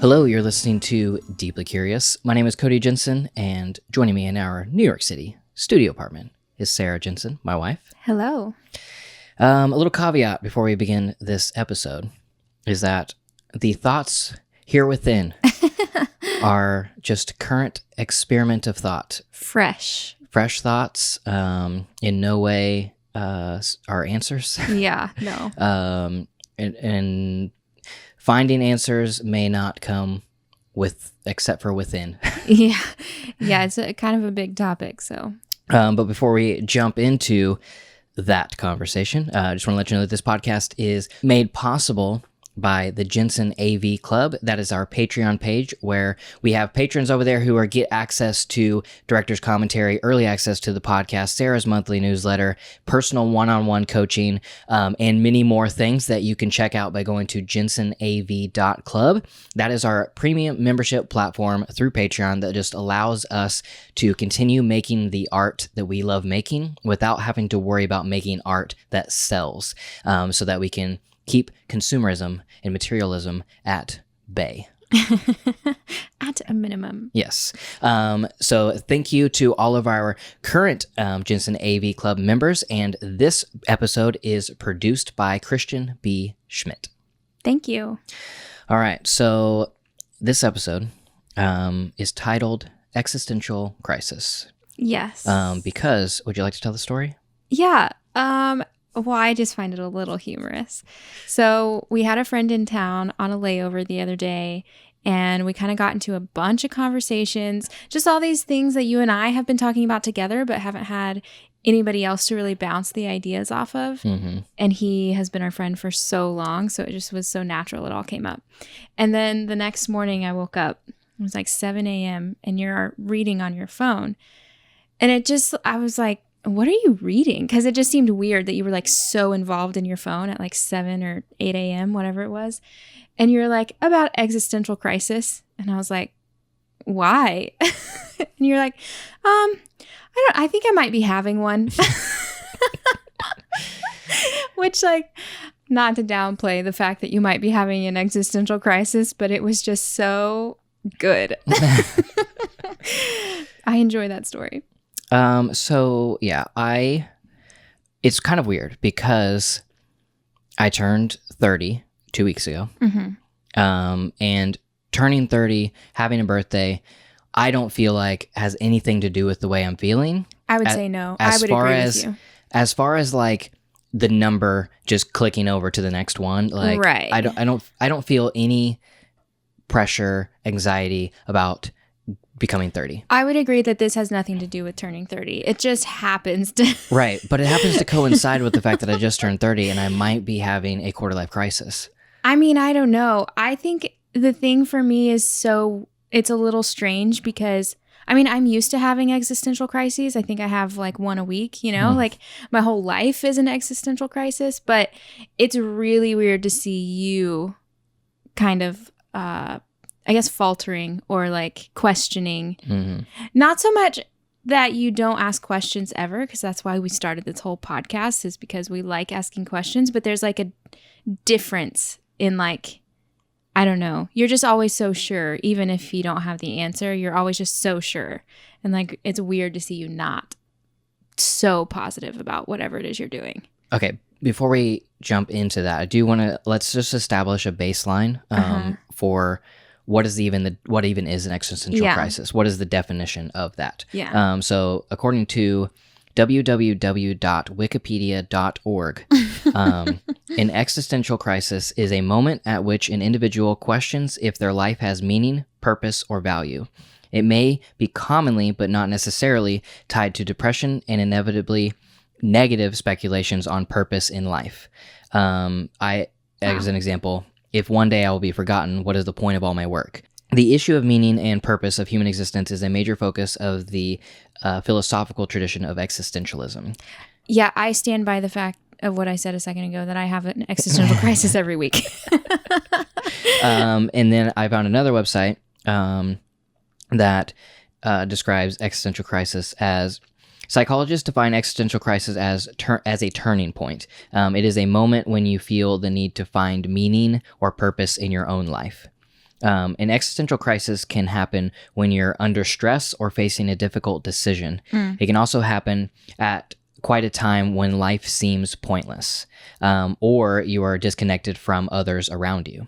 Hello, you're listening to Deeply Curious. My name is Cody Jensen, and joining me in our New York City studio apartment is Sarah Jensen, my wife. Hello. A little caveat before we begin this episode is that the thoughts here within are just current experiment of thought. Fresh thoughts, in no way are answers. Yeah, no. And finding answers may not come except for within. Yeah, it's kind of a big topic, so. But before we jump into that conversation, I just want to let you know that this podcast is made possible by the Jensen AV Club. That is our Patreon page where we have patrons over there who get access to director's commentary, early access to the podcast, Sarah's monthly newsletter, personal one-on-one coaching, and many more things that you can check out by going to jensenav.club. That is our premium membership platform through Patreon that just allows us to continue making the art that we love making without having to worry about making art that sells, so that we can keep consumerism and materialism at bay. At a minimum. Yes. So thank you to all of our current Jensen AV Club members, and this episode is produced by Christian B. Schmidt. Thank you. All right, so this episode is titled Existential Crisis. Yes. Because, would you like to tell the story? Yeah. Well, I just find it a little humorous. So we had a friend in town on a layover the other day, and we kind of got into a bunch of conversations, just all these things that you and I have been talking about together, but haven't had anybody else to really bounce the ideas off of. Mm-hmm. And he has been our friend for so long, so it just was so natural. It all came up. And then the next morning I woke up, it was like 7 a.m., and you're reading on your phone. And I was like, what are you reading? Because it just seemed weird that you were like so involved in your phone at like 7 or 8 a.m., whatever it was. And you're like, about existential crisis. And I was like, why? And you're like, I think I might be having one. Which, like, not to downplay the fact that you might be having an existential crisis, but it was just so good. I enjoy that story. So yeah, it's kind of weird because I turned 30 2 weeks ago. Mm-hmm. And turning 30, having a birthday, I don't feel like has anything to do with the way I'm feeling. I would say no. I would agree with you. As far as like the number just clicking over to the next one, like right. I don't feel any pressure, anxiety about becoming 30. I would agree that this has nothing to do with turning 30. It just happens to... Right, but it happens to coincide with the fact that I just turned 30 and I might be having a quarter-life crisis. I mean, I don't know. I think the thing for me is it's a little strange because, I mean, I'm used to having existential crises. I think I have like one a week, like my whole life is an existential crisis, but it's really weird to see you kind of... I guess faltering or like questioning. Mm-hmm. Not so much that you don't ask questions ever, because that's why we started this whole podcast, is because we like asking questions, but there's like a difference in like, I don't know, you're just always so sure. Even if you don't have the answer, you're always just so sure. And like, it's weird to see you not so positive about whatever it is you're doing. Okay. Before we jump into that, I do want to, let's just establish a baseline for what even is an existential crisis? What is the definition of that? Yeah. So according to www.wikipedia.org, an existential crisis is a moment at which an individual questions if their life has meaning, purpose, or value. It may be commonly, but not necessarily, tied to depression and inevitably negative speculations on purpose in life. As an example, if one day I will be forgotten, what is the point of all my work? The issue of meaning and purpose of human existence is a major focus of the philosophical tradition of existentialism. Yeah, I stand by the fact of what I said a second ago, that I have an existential crisis every week. And then I found another website that describes existential crisis as Psychologists define existential crisis as a turning point. It is a moment when you feel the need to find meaning or purpose in your own life. An existential crisis can happen when you're under stress or facing a difficult decision. It can also happen at quite a time when life seems pointless, or you are disconnected from others around you.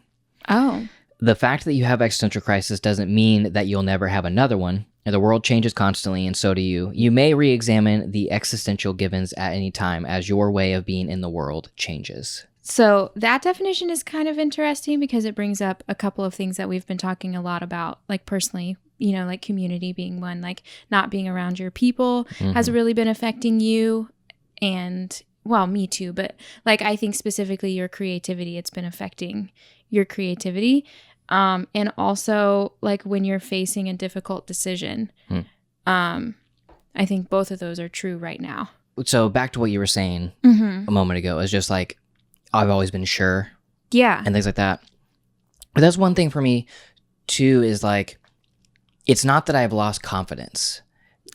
Oh. The fact that you have existential crisis doesn't mean that you'll never have another one. The world changes constantly, and so do you. You may re-examine the existential givens at any time as your way of being in the world changes. So that definition is kind of interesting because it brings up a couple of things that we've been talking a lot about, like personally, like community being one, like not being around your people has really been affecting you. And well, me too. But like, I think specifically your creativity, it's been affecting your creativity. And also like when you're facing a difficult decision, I think both of those are true right now. So back to what you were saying a moment ago, is just like, I've always been sure. Yeah. And things like that. But that's one thing for me too, is like, it's not that I've lost confidence,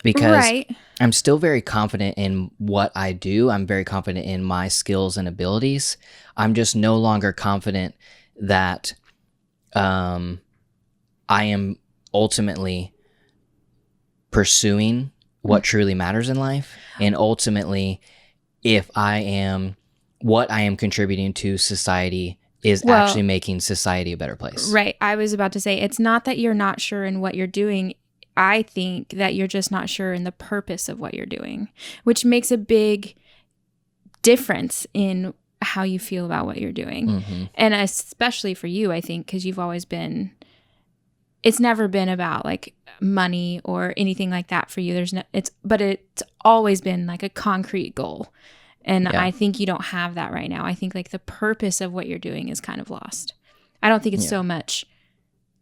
because I'm still very confident in what I do. I'm very confident in my skills and abilities. I'm just no longer confident that I am ultimately pursuing what truly matters in life. And ultimately, if what I am contributing to society is actually making society a better place. Right. I was about to say, it's not that you're not sure in what you're doing. I think that you're just not sure in the purpose of what you're doing, which makes a big difference in how you feel about what you're doing. And especially for you, I think, because you've always been, it's never been about like money or anything like that for you. But it's always been like a concrete goal. And I think you don't have that right now. I think like the purpose of what you're doing is kind of lost. I don't think it's so much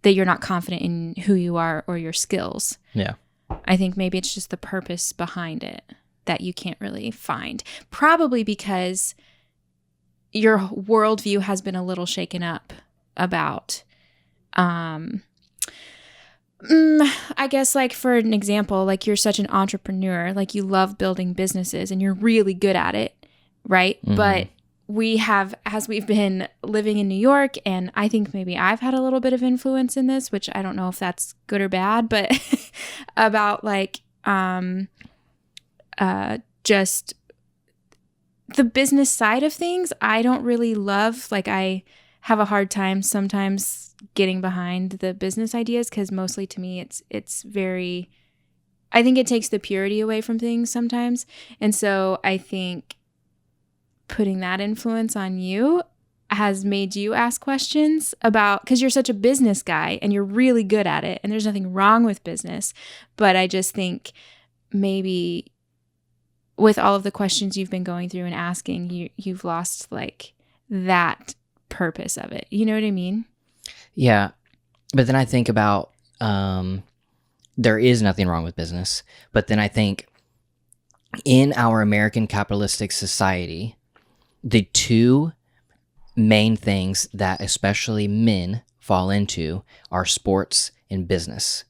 that you're not confident in who you are or your skills. Yeah. I think maybe it's just the purpose behind it that you can't really find. Probably because your worldview has been a little shaken up about, I guess like for an example, like you're such an entrepreneur, like you love building businesses and you're really good at it, right? But we have, as we've been living in New York, and I think maybe I've had a little bit of influence in this, which I don't know if that's good or bad, but about like just the business side of things, I don't really love. Like I have a hard time sometimes getting behind the business ideas because mostly to me it's very, I think it takes the purity away from things sometimes. And so I think putting that influence on you has made you ask questions about, because you're such a business guy and you're really good at it and there's nothing wrong with business. But I just think maybe with all of the questions you've been going through and asking, you've lost like that purpose of it. You know what I mean? Yeah. But then I think about, there is nothing wrong with business. But then I think in our American capitalistic society, the two main things that especially men fall into are sports and business,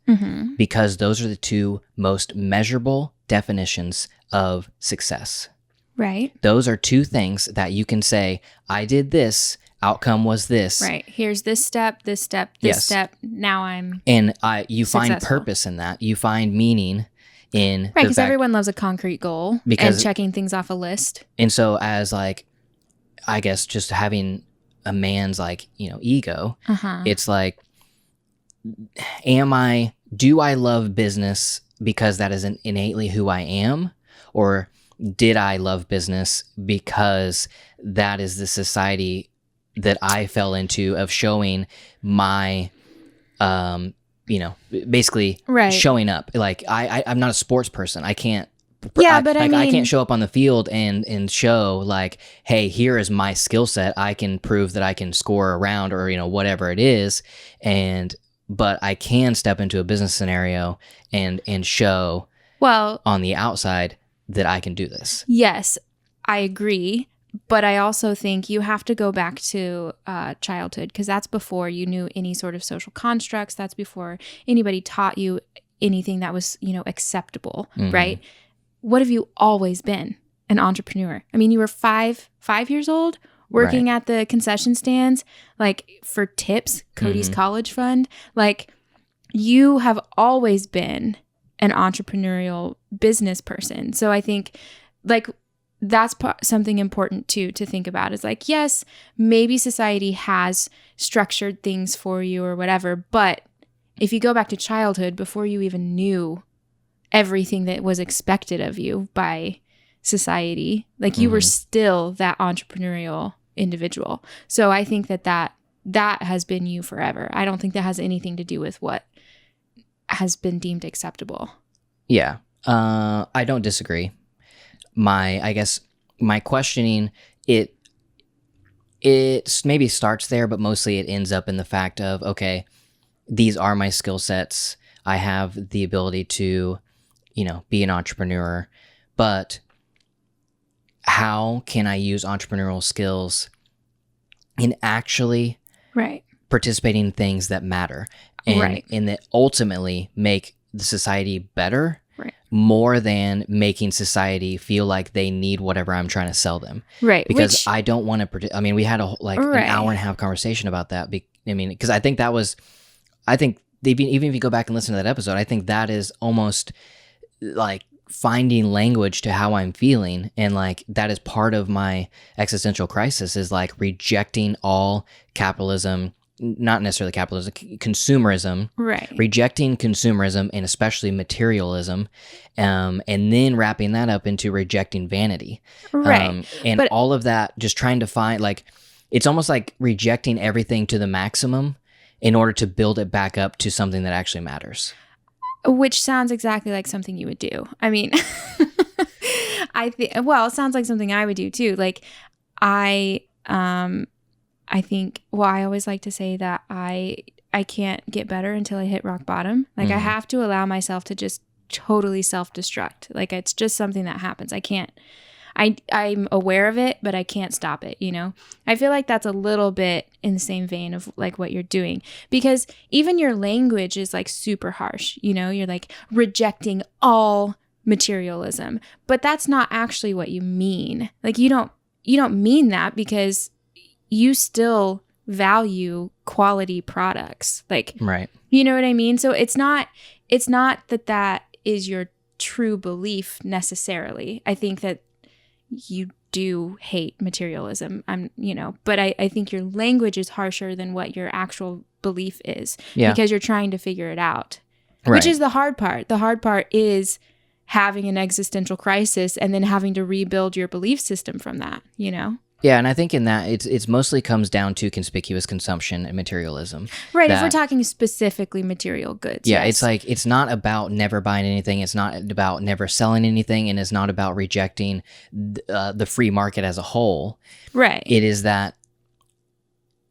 because those are the two most measurable definitions of success. Right. Those are two things that you can say, I did this, outcome was this. Right. Here's this step, this step, this step. Now I'm And you find successful. purpose in that. You find meaning in right, because everyone loves a concrete goal and checking things off a list. And so as like, I guess just having a man's like, ego, it's like, do I love business because that is innately who I am? Or did I love business because that is the society that I fell into of showing my, basically showing up. Like I'm not a sports person. I can't. Yeah, I can't show up on the field and show like, hey, here is my skill set. I can prove that I can score around or whatever it is, but I can step into a business scenario and show on the outside that I can do this. Yes, I agree. But I also think you have to go back to childhood, because that's before you knew any sort of social constructs. That's before anybody taught you anything that was, acceptable, right? What have you always been? An entrepreneur. I mean, you were five years old working at the concession stands, like for tips, Cody's college fund, like you have always been an entrepreneurial business person. So I think like that's something important too to think about is like, yes, maybe society has structured things for you or whatever, but if you go back to childhood before you even knew everything that was expected of you by society, like you were still that entrepreneurial individual. So I think that has been you forever. I don't think that has anything to do with what has been deemed acceptable. Yeah. I don't disagree. I guess my questioning, it maybe starts there, but mostly it ends up in the fact of, okay, these are my skill sets. I have the ability to, be an entrepreneur, but how can I use entrepreneurial skills in actually participating in things that matter and that ultimately make the society better more than making society feel like they need whatever I'm trying to sell them. Right. Because I don't want to, we had an hour and a half conversation about that. Because I think even if you go back and listen to that episode, I think that is almost like finding language to how I'm feeling. And like, that is part of my existential crisis is like rejecting all capitalism, not necessarily capitalism, consumerism, rejecting consumerism and especially materialism, and then wrapping that up into rejecting vanity. But all of that, just trying to find like, it's almost like rejecting everything to the maximum in order to build it back up to something that actually matters. Which sounds exactly like something you would do. I mean, it sounds like something I would do too. Like I think, I always like to say that I can't get better until I hit rock bottom. Like I have to allow myself to just totally self-destruct. Like it's just something that happens. I'm aware of it, but I can't stop it, I feel like that's a little bit in the same vein of like what you're doing, because even your language is like super harsh, you're like rejecting all materialism, but that's not actually what you mean. Like you don't mean that, because you still value quality products. Like, you know what I mean? So it's not that is your true belief necessarily. I think that you do hate materialism, but I think your language is harsher than what your actual belief is, because you're trying to figure it out, which is the hard part. The hard part is having an existential crisis and then having to rebuild your belief system from that, Yeah, and I think in that it's mostly comes down to conspicuous consumption and materialism. Right, if we're talking specifically material goods. Yeah, yes. It's like it's not about never buying anything, it's not about never selling anything, and it's not about rejecting the free market as a whole. Right. It is that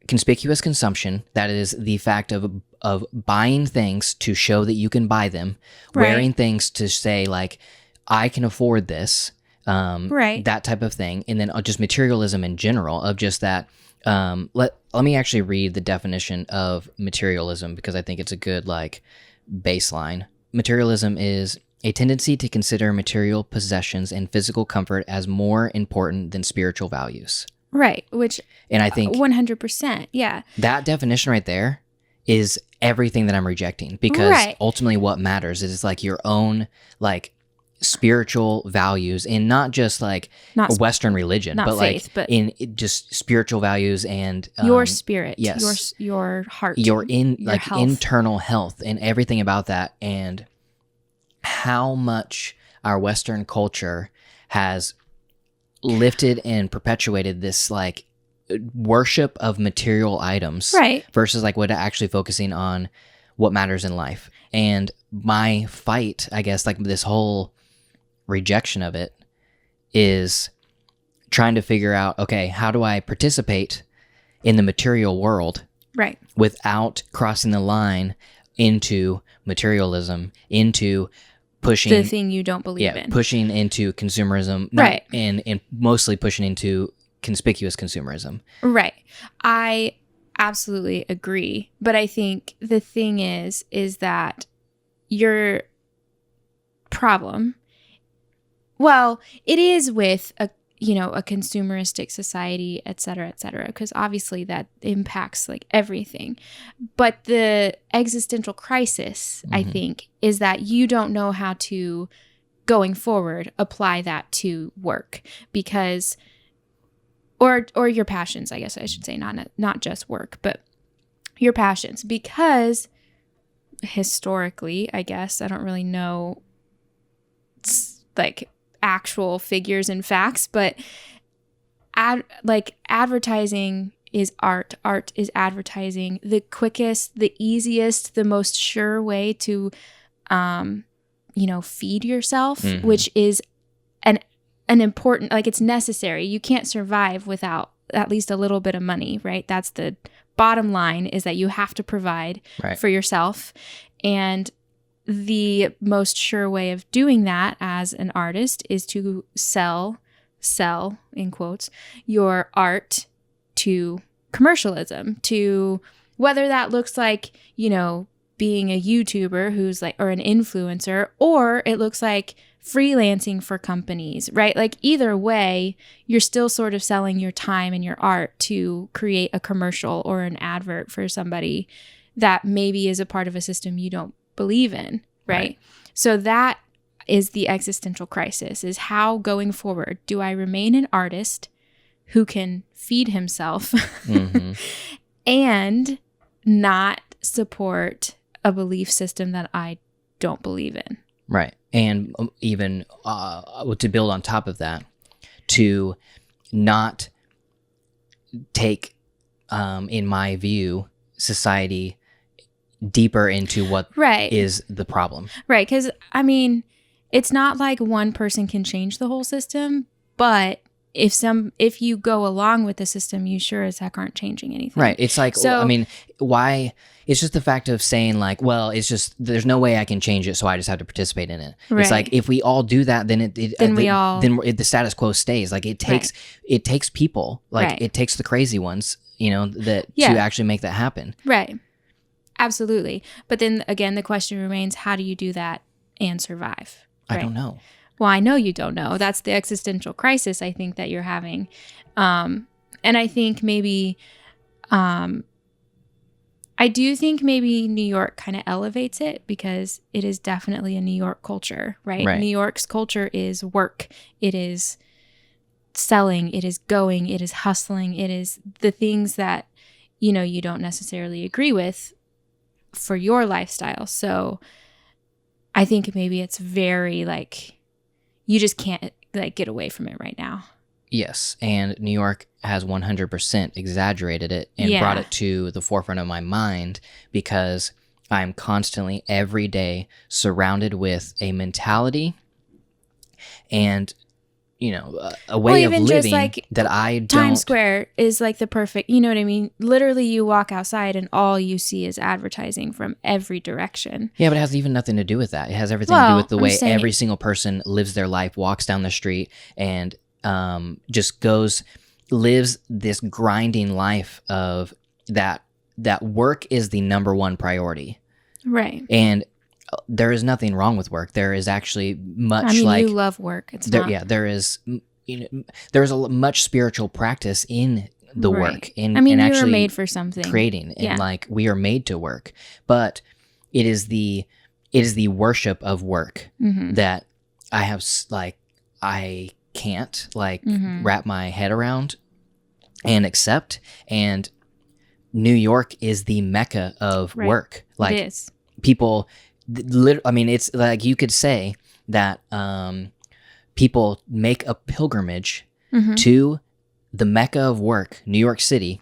conspicuous consumption, that is the fact of buying things to show that you can buy them, wearing things to say like, I can afford this. That type of thing. And then just materialism in general of just that. Let me actually read the definition of materialism, because I think it's a good like baseline. Materialism is a tendency to consider material possessions and physical comfort as more important than spiritual values. Right. Which, and I think 100%. Yeah. That definition right there is everything that I'm rejecting, because ultimately what matters is like your own like spiritual values, and not just like Western religion, but faith, like in just spiritual values and your spirit, yes, your heart, your health. Internal health and everything about that, and how much our Western culture has lifted and perpetuated this like worship of material items, versus like what actually focusing on what matters in life. And my fight, I guess, like this whole rejection of it is trying to figure out, okay, how do I participate in the material world without crossing the line into materialism, into pushing the thing you don't believe in, pushing into consumerism, and mostly pushing into conspicuous consumerism. Right. I absolutely agree, but I think the thing is that your problem, well, it is with a consumeristic society, et cetera, because obviously that impacts like everything. But the existential crisis, I think, is that you don't know how to, going forward, apply that to work because, or your passions, I guess I should say, not just work, but your passions, because historically, I guess, I don't really know like actual figures and facts, but advertising is art is advertising. The quickest, the easiest, the most sure way to feed yourself, which is an important, like, it's necessary. You can't survive without at least a little bit of money, right? That's the bottom line, is that you have to provide for yourself. And the most sure way of doing that as an artist is to sell in quotes your art to commercialism, to whether that looks like, being a YouTuber who's like, or an influencer, or it looks like freelancing for companies, right? Like either way, you're still sort of selling your time and your art to create a commercial or an advert for somebody that maybe is a part of a system you don't believe in, right? So that is the existential crisis, is how going forward do I remain an artist who can feed himself and not support a belief system that I don't believe in. Right. And even to build on top of that, to not take, in my view, society deeper into what is the problem. Right. Because, it's not like one person can change the whole system, but if you go along with the system, you sure as heck aren't changing anything. Right. It's like, why? It's just the fact of saying like, well, it's just, there's no way I can change it, so I just have to participate in it. Right. It's like, if we all do that, then the status quo stays. Like it takes people, like it takes the crazy ones, to actually make that happen. Right. Absolutely. But then again, the question remains, how do you do that and survive? Right? I don't know. Well, I know you don't know. That's the existential crisis, I think, that you're having. And I think maybe, I do think maybe New York kind of elevates it, because it is definitely a New York culture, right? New York's culture is work. It is selling. It is going. It is hustling. It is the things that, you don't necessarily agree with for your lifestyle. So I think maybe it's very like, you just can't like get away from it right now. Yes, and New York has 100% exaggerated it and brought it to the forefront of my mind, because I'm constantly, every day, surrounded with a mentality and, a way of living just like that I don't... Times Square is like the perfect, you know what I mean? Literally, you walk outside and all you see is advertising from every direction. Yeah, but it has even nothing to do with that. It has everything to do with the way every single person lives their life, walks down the street, and just lives this grinding life of that work is the number one priority. Right. And there is nothing wrong with work. There is actually much you love work. It's there, not. Yeah, there is, there's a much spiritual practice in the work. And you actually were made for something. Creating. And we are made to work. But it is the worship of work that I have, I can't wrap my head around and accept. And New York is the mecca of work. Like, it is. People, it's like, you could say that people make a pilgrimage to the mecca of work, New York City,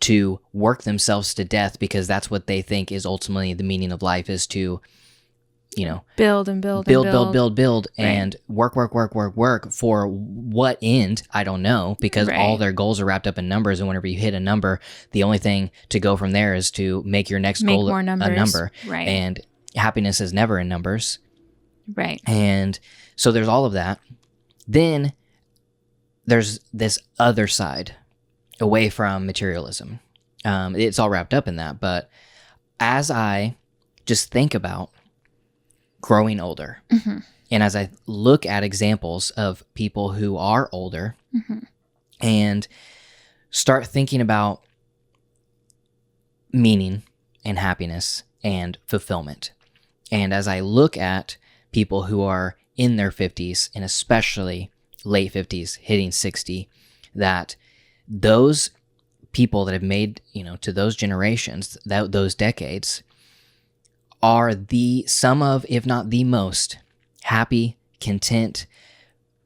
to work themselves to death, because that's what they think is ultimately the meaning of life, is to build and work for what end? I don't know, because all their goals are wrapped up in numbers, and whenever you hit a number, the only thing to go from there is to make your next goal more numbers. A number. Right. And happiness is never in numbers. Right. And so there's all of that. Then there's this other side away from materialism. It's all wrapped up in that, but as I just think about growing older And as I look at examples of people who are older and start thinking about meaning and happiness and fulfillment, and as I look at people who are in their 50s and especially late 50s, hitting 60, that those people that have made, to those generations, those decades, are some of, if not the most happy, content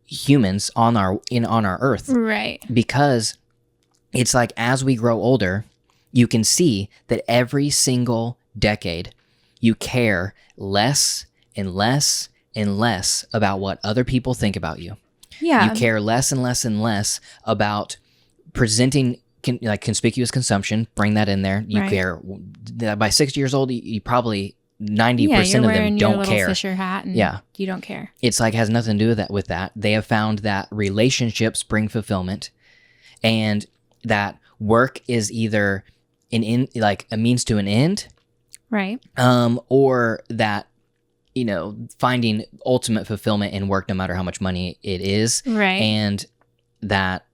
humans on our earth. Right. Because it's like, as we grow older, you can see that every single decade you care less and less and less about what other people think about you. Yeah. You care less and less and less about presenting conspicuous consumption. Bring that in there. You care that by 60 years old, you probably 90% of them don't care. Your Fisher hat and you don't care. It's like, has nothing to do with that. They have found that relationships bring fulfillment, and that work is either a means to an end, right? Or that, finding ultimate fulfillment in work, no matter how much money it is, right? And that,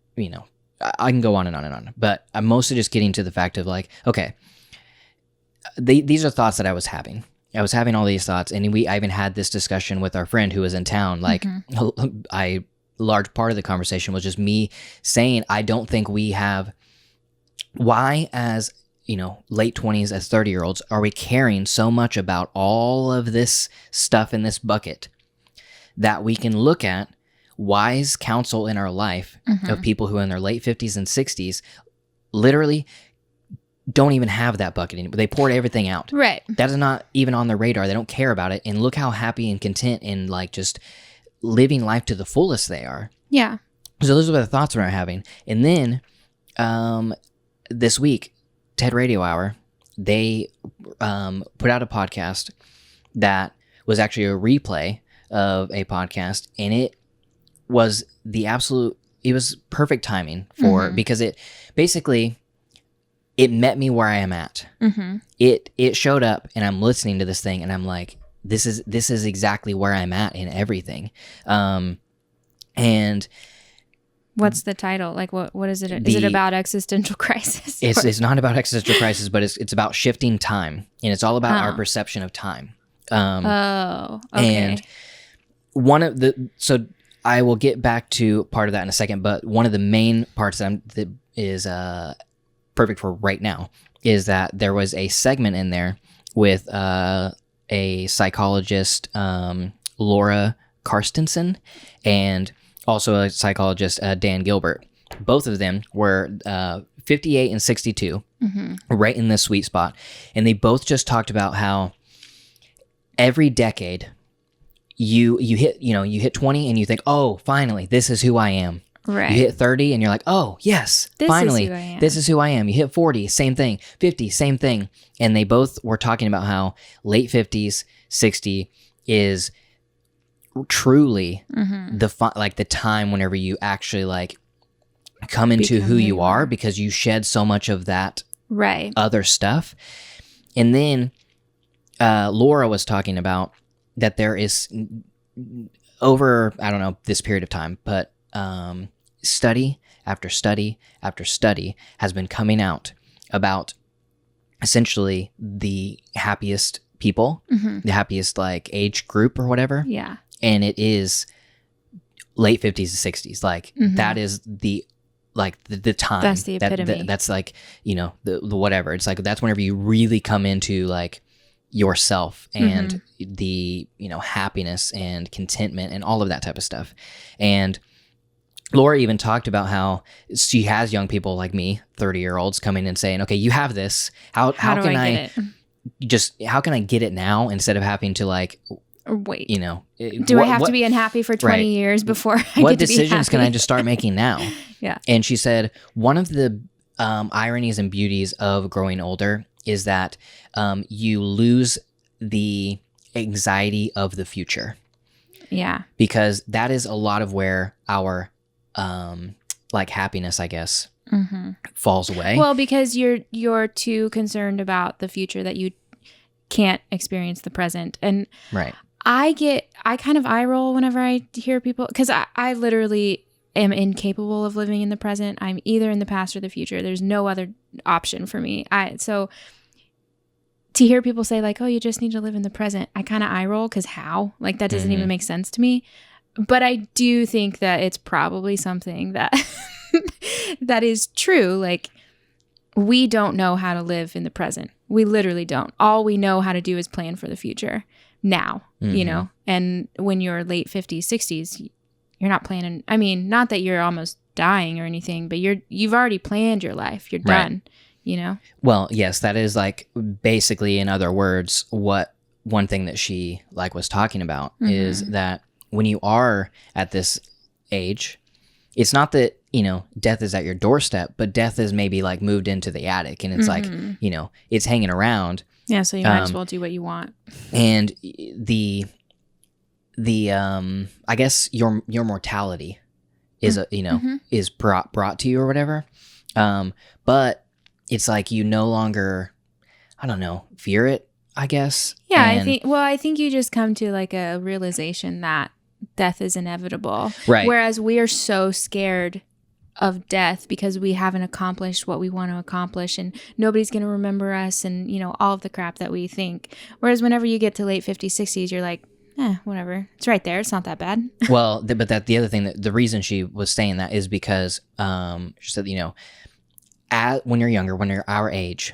I can go on and on and on, but I'm mostly just getting to the fact of like, okay, these are thoughts that I was having. I was having all these thoughts, and I even had this discussion with our friend who was in town. Like, large part of the conversation was just me saying, I don't think we have, why as, late 20s, as 30-year-olds, are we caring so much about all of this stuff in this bucket that we can look at wise counsel in our life of people who are in their late 50s and 60s literally don't even have that bucket anymore. They poured everything out. Right. That is not even on their radar. They don't care about it. And look how happy and content and like just living life to the fullest they are. Yeah. So those are the thoughts we're having. And then this week, TED Radio Hour, they put out a podcast that was actually a replay of a podcast, and it was it was perfect timing because it basically, it met me where I am at. It showed up, and I'm listening to this thing, and I'm like, this is exactly where I'm at in everything. And what's the title? Like, what is it? Is it about existential crisis? It's not about existential crisis, but it's about shifting time, and it's all about our perception of time. Okay. And so I will get back to part of that in a second, but one of the main parts that is perfect for right now is that there was a segment in there with a psychologist, Laura Carstensen, and also a psychologist, Dan Gilbert. Both of them were 58 and 62, right in this sweet spot. And they both just talked about how every decade you hit 20 and you think, oh, finally, this is who I am. Right. You hit 30 and you're like, oh, yes, finally, this is who I am. You hit 40, same thing. 50, same thing. And they both were talking about how late 50s, 60 is truly the time whenever you actually like come into who you are, because you shed so much of that other stuff. And then Laura was talking about that there is over, I don't know, this period of time, but study after study after study has been coming out about essentially the happiest people, the happiest like age group or whatever. Yeah. And it is late 50s to 60s. Like that is the time. That's the epitome. That's like, the whatever. It's like, that's whenever you really come into like yourself and the, happiness and contentment and all of that type of stuff. And Laura even talked about how she has young people like me, 30-year-olds, coming and saying, okay, you have this. How can I get it now instead of having to like, wait, do I have to be unhappy for 20 years before I get to be happy? What decisions can I just start making now? Yeah. And she said, one of the ironies and beauties of growing older is that you lose the anxiety of the future. Yeah. Because that is a lot of where our like happiness, I guess, falls away. Well, because you're too concerned about the future that you can't experience the present. And right. I kind of eye roll whenever I hear people, because I literally am incapable of living in the present. I'm either in the past or the future. There's no other option for me. So to hear people say like, oh, you just need to live in the present, I kind of eye roll, because how? Like, that doesn't even make sense to me. But I do think that it's probably something that that is true. Like, we don't know how to live in the present. We literally don't. All we know how to do is plan for the future now, you know? And when you're late 50s, 60s, you're not planning. I mean, not that you're almost dying or anything, but you've already planned your life. You're done, you know? Well, yes, that is like basically, in other words, what one thing that she like was talking about is that when you are at this age, it's not that, you know, death is at your doorstep, but death is maybe like moved into the attic, and it's like, you know, it's hanging around. Yeah, so you might as well do what you want. And the I guess your mortality is is brought to you or whatever. But it's like you no longer, I don't know, fear it, I guess. Yeah, I think you just come to like a realization that death is inevitable. Right. Whereas we are so scared of death because we haven't accomplished what we want to accomplish, and nobody's going to remember us, and, you know, all of the crap that we think. Whereas whenever you get to late 50s, 60s, you're like, whatever. It's right there. It's not that bad. Well, but the other thing, that the reason she was saying that is because she said, you know, when you're younger, when you're our age,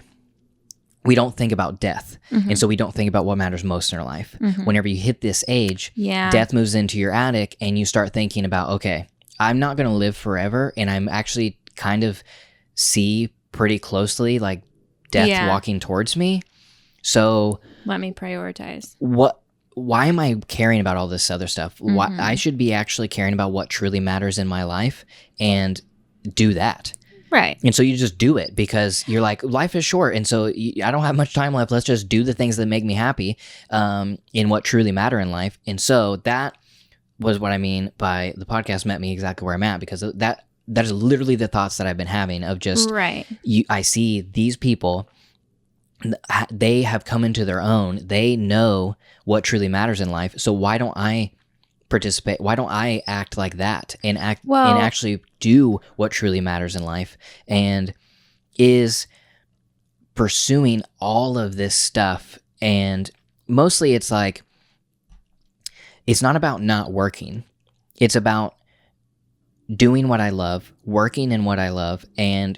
we don't think about death. And so we don't think about what matters most in our life. Whenever you hit this age, death moves into your attic, and you start thinking about, okay, I'm not going to live forever. And I'm actually kind of see pretty closely like death walking towards me. So let me prioritize. Why am I caring about all this other stuff? Why I should be actually caring about what truly matters in my life and do that. Right. And so you just do it because you're like, life is short. And so I don't have much time left. Let's just do the things that make me happy in what truly matter in life. And so that was what I mean by the podcast met me exactly where I'm at, because that is literally the thoughts that I've been having of just, I see these people, they have come into their own. They know what truly matters in life. So why don't I participate? Why don't I act like that and and actually do what truly matters in life? And is pursuing all of this stuff. And mostly it's like, it's not about not working. It's about doing what I love, working in what I love, and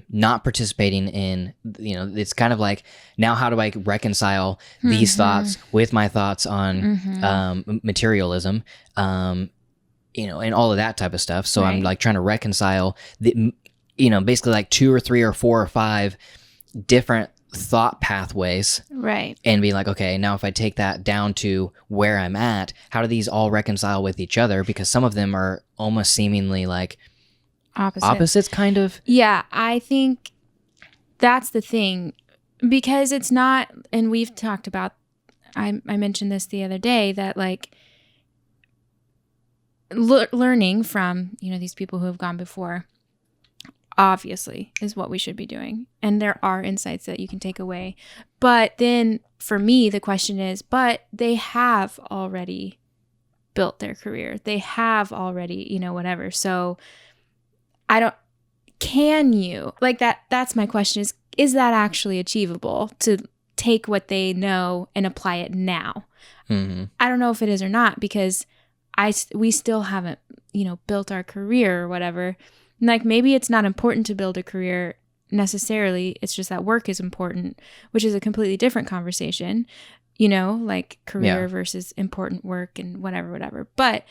not participating in, you know, it's kind of like, now how do I reconcile these thoughts with my thoughts on materialism, you know, and all of that type of stuff. So I'm like trying to reconcile the, you know, basically like 2 or 3 or 4 or 5 different thought pathways, right? And be like, okay, now if I take that down to where I'm at, how do these all reconcile with each other? Because some of them are almost seemingly like opposites, kind of. Yeah, I think that's the thing, because it's not, and we've talked about, I mentioned this the other day, that like learning from, you know, these people who have gone before, obviously, is what we should be doing. And there are insights that you can take away. But then for me, the question is, but they have already built their career. They have already, you know, whatever. So can you, like that's my question, is that actually achievable to take what they know and apply it now? I don't know if it is or not, because we still haven't, you know, built our career or whatever. Like, maybe it's not important to build a career necessarily. It's just that work is important, which is a completely different conversation, you know, like career versus important work and whatever. But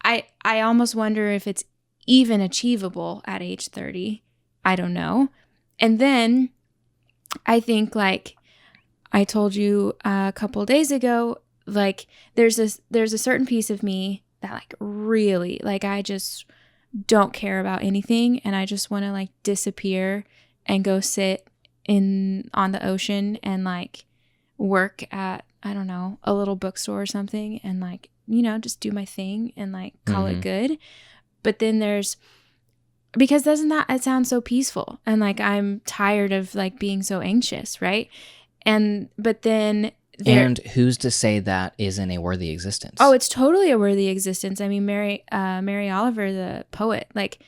I almost wonder if it's even achievable at age 30. I don't know. And then I think, like I told you a couple of days ago, like there's a certain piece of me that like really, like, I just don't care about anything, and I just want to like disappear and go sit on the ocean and like work at, I don't know, a little bookstore or something, and like, you know, just do my thing and like call it good. But then because doesn't that, it sounds so peaceful, and like I'm tired of like being so anxious, right? But then And who's to say that isn't a worthy existence? Oh, it's totally a worthy existence. I mean, Mary Oliver, the poet, like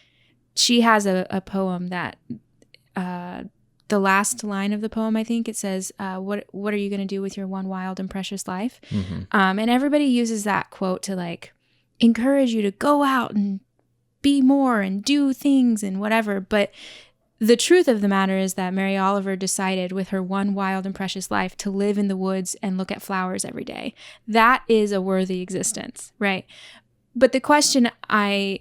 she has a poem that the last line of the poem, I think it says, what are you going to do with your one wild and precious life? Mm-hmm. And everybody uses that quote to like encourage you to go out and be more and do things and whatever. But the truth of the matter is that Mary Oliver decided with her one wild and precious life to live in the woods and look at flowers every day. That is a worthy existence, right? But the question I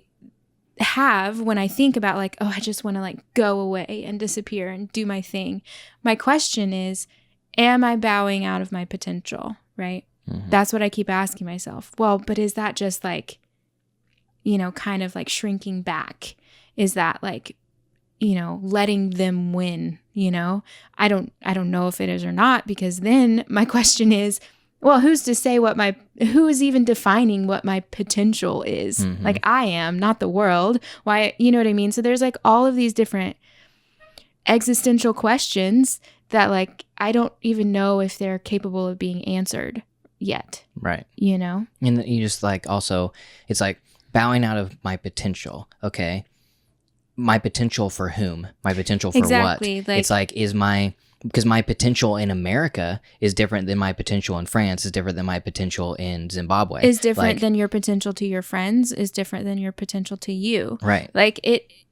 have when I think about like, oh, I just want to like go away and disappear and do my thing. My question is, am I bowing out of my potential, right? Mm-hmm. That's what I keep asking myself. Well, but is that just like, kind of like shrinking back? Is that like, letting them win, I don't know if it is or not, because then my question is, well, who's to say who is even defining what my potential is? Mm-hmm. Like I am, not the world. Why, you know what I mean? So there's like all of these different existential questions that like, I don't even know if they're capable of being answered yet. Right. And you just like, also, it's like bowing out of my potential. Okay. My potential for whom? My potential for exactly, what? It's like, because my potential in America is different than my potential in France, is different than my potential in Zimbabwe. Is different than your potential to your friends, is different than your potential to you. Right. Like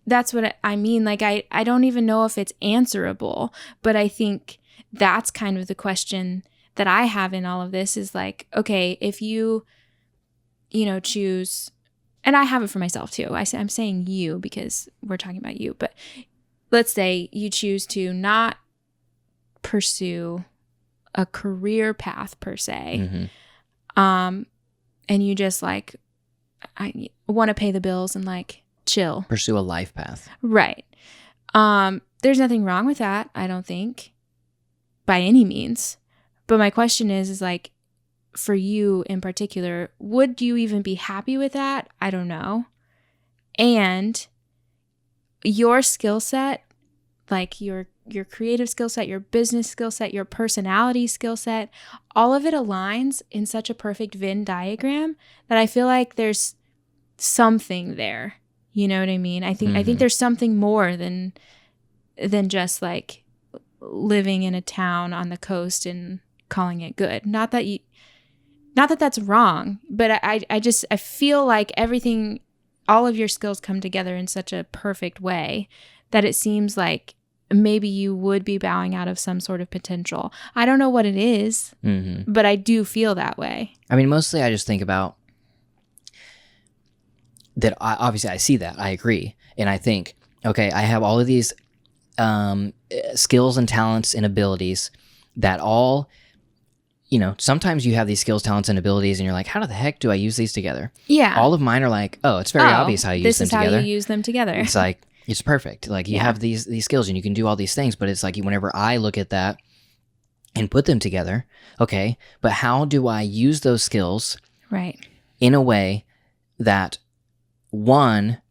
that's what I mean. Like I don't even know if it's answerable, but I think that's kind of the question that I have in all of this is like, okay, if you choose, and I have it for myself too. I'm saying you because we're talking about you, but let's say you choose to not pursue a career path per se. Mm-hmm. And you just like, I want to pay the bills and like chill. Pursue a life path. Right. There's nothing wrong with that, I don't think, by any means. But my question is like, for you in particular, would you even be happy with that? I don't know. And your skill set, like your creative skill set, your business skill set, your personality skill set, all of it aligns in such a perfect Venn diagram that I feel like there's something there. You know what I mean? I think there's something more than just like living in a town on the coast and calling it good. Not that that's wrong, but I feel like everything, all of your skills come together in such a perfect way that it seems like maybe you would be bowing out of some sort of potential. I don't know what it is, but I do feel that way. I mean, mostly I just think about that. Obviously, I see that. I agree. And I think, okay, I have all of these skills and talents and abilities that all, sometimes you have these skills, talents, and abilities, and you're like, how the heck do I use these together? Yeah. All of mine are like, oh, it's very obvious how you use them together. This is how you use them together. It's like, it's perfect. Like you have these skills and you can do all these things, but it's like whenever I look at that and put them together, okay, but how do I use those skills right in a way that one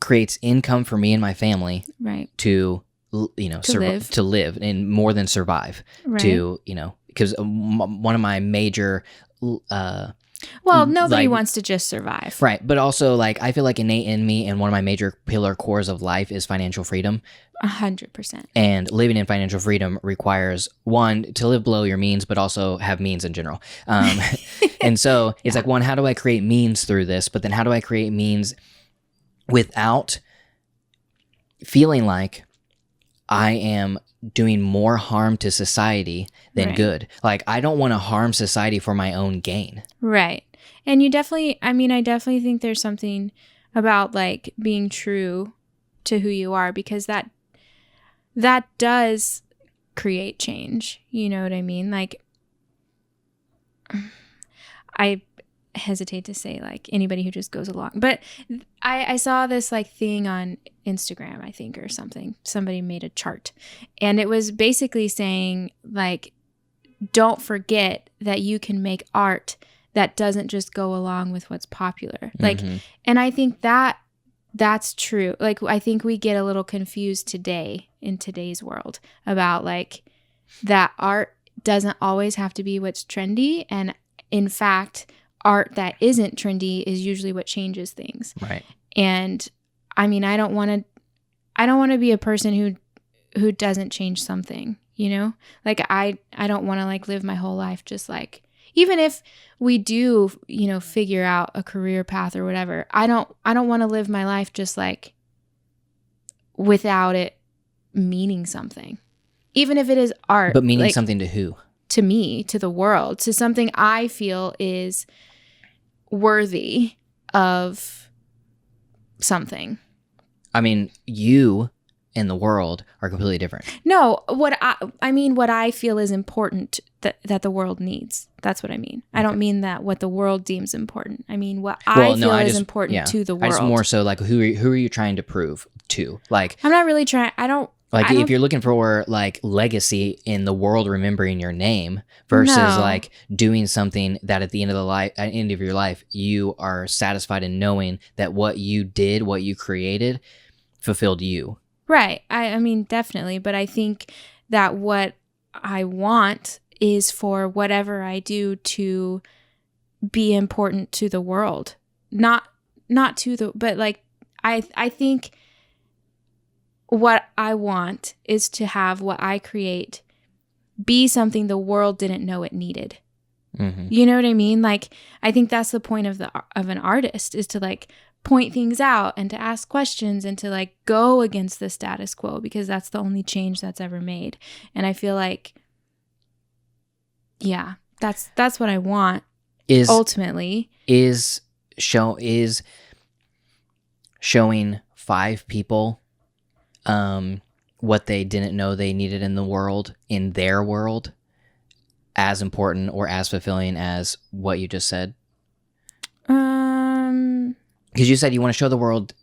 creates income for me and my family right to live and more than survive, right. to because one of my major nobody wants to just survive. Right. But also, like, I feel like innate in me and one of my major pillar cores of life is financial freedom. 100%. And living in financial freedom requires, one, to live below your means, but also have means in general. And so it's like, one, how do I create means through this? But then how do I create means without feeling like I am doing more harm to society than good? Like, I don't want to harm society for my own gain. Right. And I definitely think there's something about like being true to who you are, because that does create change. You know what I mean? Like, I hesitate to say like anybody who just goes along, but I saw this like thing on Instagram, I think, or something. Somebody made a chart, and it was basically saying like, don't forget that you can make art that doesn't just go along with what's popular. Like, and I think that's true. Like, I think we get a little confused today in today's world about like that art doesn't always have to be what's trendy. And in fact, art that isn't trendy is usually what changes things. Right. And I mean, I don't want to be a person who doesn't change something, Like I don't want to like live my whole life just like, even if we do, figure out a career path or whatever, I don't want to live my life just like without it meaning something. Even if it is art. But meaning like, something to who? To me, to the world, to something I feel is worthy of something. I mean, you and the world are completely different. No, what I feel is important that the world needs. That's what I mean. Okay. I don't mean that what the world deems important. I mean what I feel is important to the world. I just more so like who are you trying to prove to? Like I'm not really trying. If you're looking for like legacy in the world remembering your name versus like doing something that at the end of your life, you are satisfied in knowing that what you did, what you created, fulfilled you. Right. I mean, definitely. But I think that what I want is for whatever I do to be important to the world. Not to the, but like, I think what I want is to have what I create be something the world didn't know it needed. Mm-hmm. You know what I mean? Like, I think that's the point of an artist, is to like point things out and to ask questions and to like go against the status quo, because that's the only change that's ever made. And I feel like, yeah, that's what I want. Ultimately is showing 5 people what they didn't know they needed in the world, in their world, as important or as fulfilling as what you just said? Because you said you want to show the world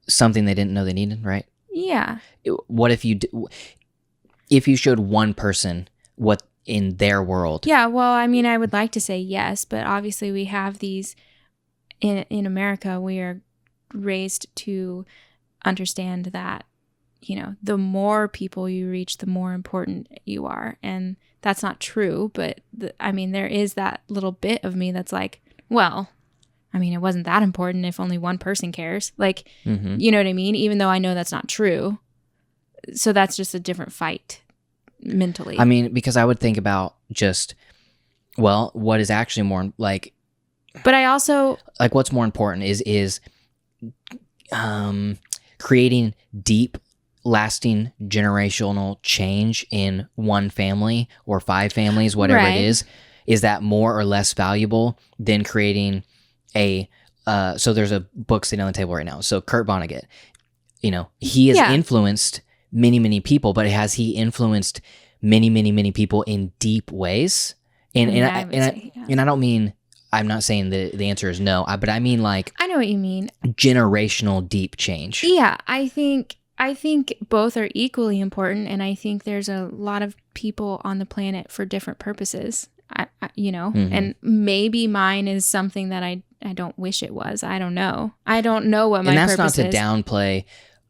something they didn't know they needed, right? Yeah. What if you showed one person what in their world? Yeah, well, I mean, I would like to say yes, but obviously we have these in America. We are raised to understand that, the more people you reach, the more important you are. And that's not true. But there is that little bit of me that's like, well, I mean, it wasn't that important if only one person cares. Like, mm-hmm. You know what I mean? Even though I know that's not true. So that's just a different fight mentally. I mean, because I would think about just, well, what is actually more like. But I also. Like, what's more important is creating deep, lasting generational change in one family or 5 families, whatever right. it is that more or less valuable than creating so there's a book sitting on the table right now. So Kurt Vonnegut, he has influenced many, many people, but has he influenced many, many, many people in deep ways? And I don't mean, I'm not saying the answer is no, but I mean like, I know what you mean. Generational deep change. Yeah, I think both are equally important, and I think there's a lot of people on the planet for different purposes. Mm-hmm. And maybe mine is something that I don't wish it was. I don't know. I don't know what my purpose is. And that's not to downplay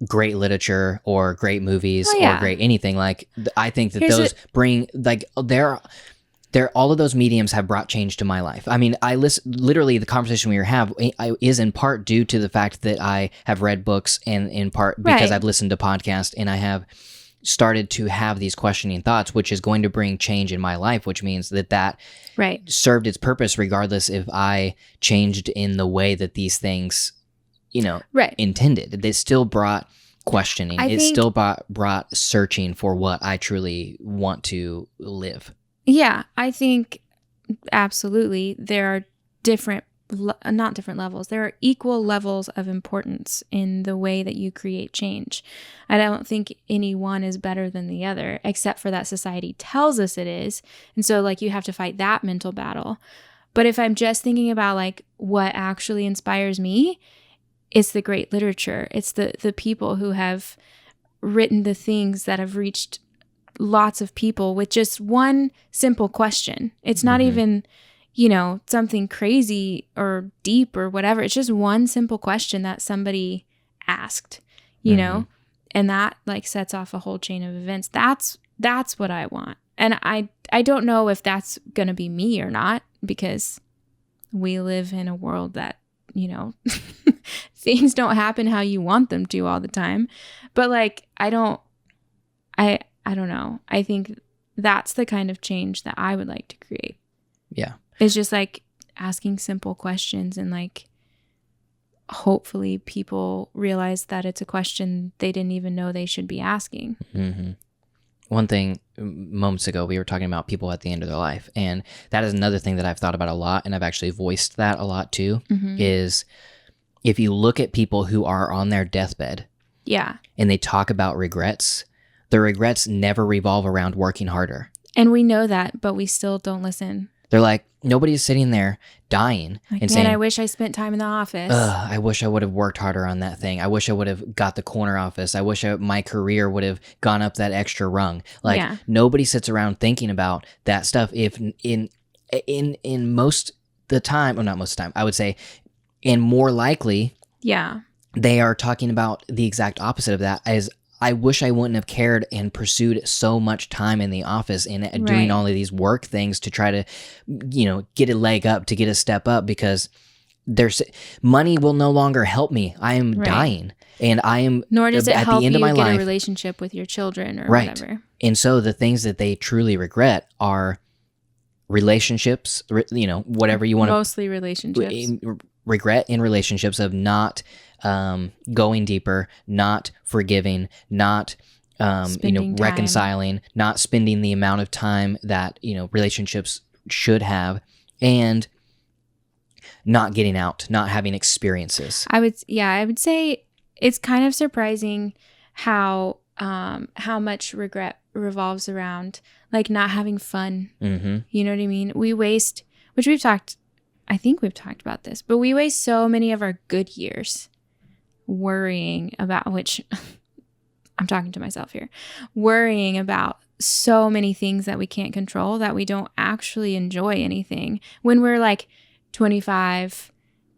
great literature or great movies or great anything. Like, I think that those bring, like, all of those mediums have brought change to my life. I mean, literally the conversation we have is in part due to the fact that I have read books, and in part because I've listened to podcasts, and I have started to have these questioning thoughts, which is going to bring change in my life, which means that served its purpose regardless if I changed in the way that these things, intended. They still brought questioning. It still brought searching for what I truly want to live. Yeah, I think absolutely there are not different levels. There are equal levels of importance in the way that you create change. I don't think any one is better than the other, except for that society tells us it is. And so like you have to fight that mental battle. But if I'm just thinking about like what actually inspires me, it's the great literature. It's the people who have written the things that have reached lots of people with just one simple question. It's not mm-hmm. even, something crazy or deep or whatever. It's just one simple question that somebody asked, mm-hmm. And that like sets off a whole chain of events. That's what I want. And I don't know if that's going to be me or not, because we live in a world that, you know, things don't happen how you want them to all the time. But like, I don't know. I think that's the kind of change that I would like to create. Yeah. It's just like asking simple questions, and like, hopefully people realize that it's a question they didn't even know they should be asking. Mm-hmm. One thing, moments ago, we were talking about people at the end of their life. And that is another thing that I've thought about a lot. And I've actually voiced that a lot too, is if you look at people who are on their deathbed, yeah, and they talk about regrets, the regrets never revolve around working harder. And we know that, but we still don't listen. They're like, nobody's sitting there dying like, and man, saying, I wish I spent time in the office. I wish I would have worked harder on that thing. I wish I would have got the corner office. I wish my career would have gone up that extra rung. Like, nobody sits around thinking about that stuff. If in most the time, or not most of the time, I would say, and more likely, they are talking about the exact opposite of that, as I wish I wouldn't have cared and pursued so much time in the office and doing all of these work things to try to, you know, get a leg up, to get a step up, because money will no longer help me. I am dying, and I am, nor does it at help the end you of my get life, a relationship with your children or whatever. And so the things that they truly regret are relationships, you know, whatever you want to, mostly relationships, regret in relationships of not going deeper, not forgiving, not you know, reconciling, not spending the amount of time that, you know, relationships should have, and not getting out, not having experiences. I would say it's kind of surprising how much regret revolves around like not having fun. You know what I mean? We waste, which I think we've talked about this, but we waste so many of our good years worrying about, which I'm talking to myself here, worrying about so many things that we can't control, that we don't actually enjoy anything when we're like 25,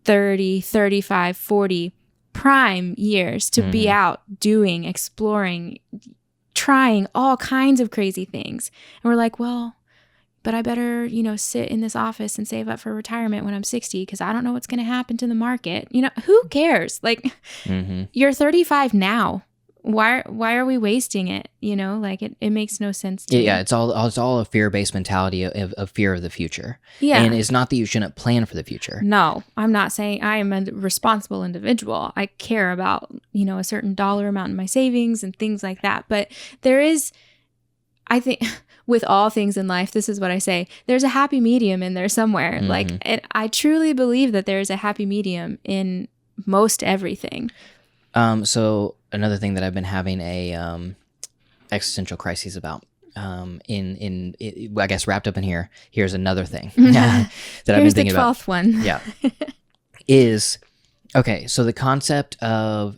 30, 35, 40, prime years to be out doing, exploring, trying all kinds of crazy things. And we're like, well, but I better, you know, sit in this office and save up for retirement when I'm 60 because I don't know what's going to happen to the market. You know, who cares? Like, you're 35 now. Why are we wasting it? You know, like it makes no sense to me. Yeah, it's all a fear-based mentality of fear of the future. Yeah. And it's not that you shouldn't plan for the future. No, I'm not saying I am a responsible individual. I care about, you know, a certain dollar amount in my savings and things like that. But there is, I think, with all things in life, this is what I say, there's a happy medium in there somewhere. Like, and I truly believe that there's a happy medium in most everything. So another thing that I've been having a existential crises about, I guess wrapped up in here. Here's another thing that I've been thinking about. Here's the 12th one. Yeah, is okay. So the concept of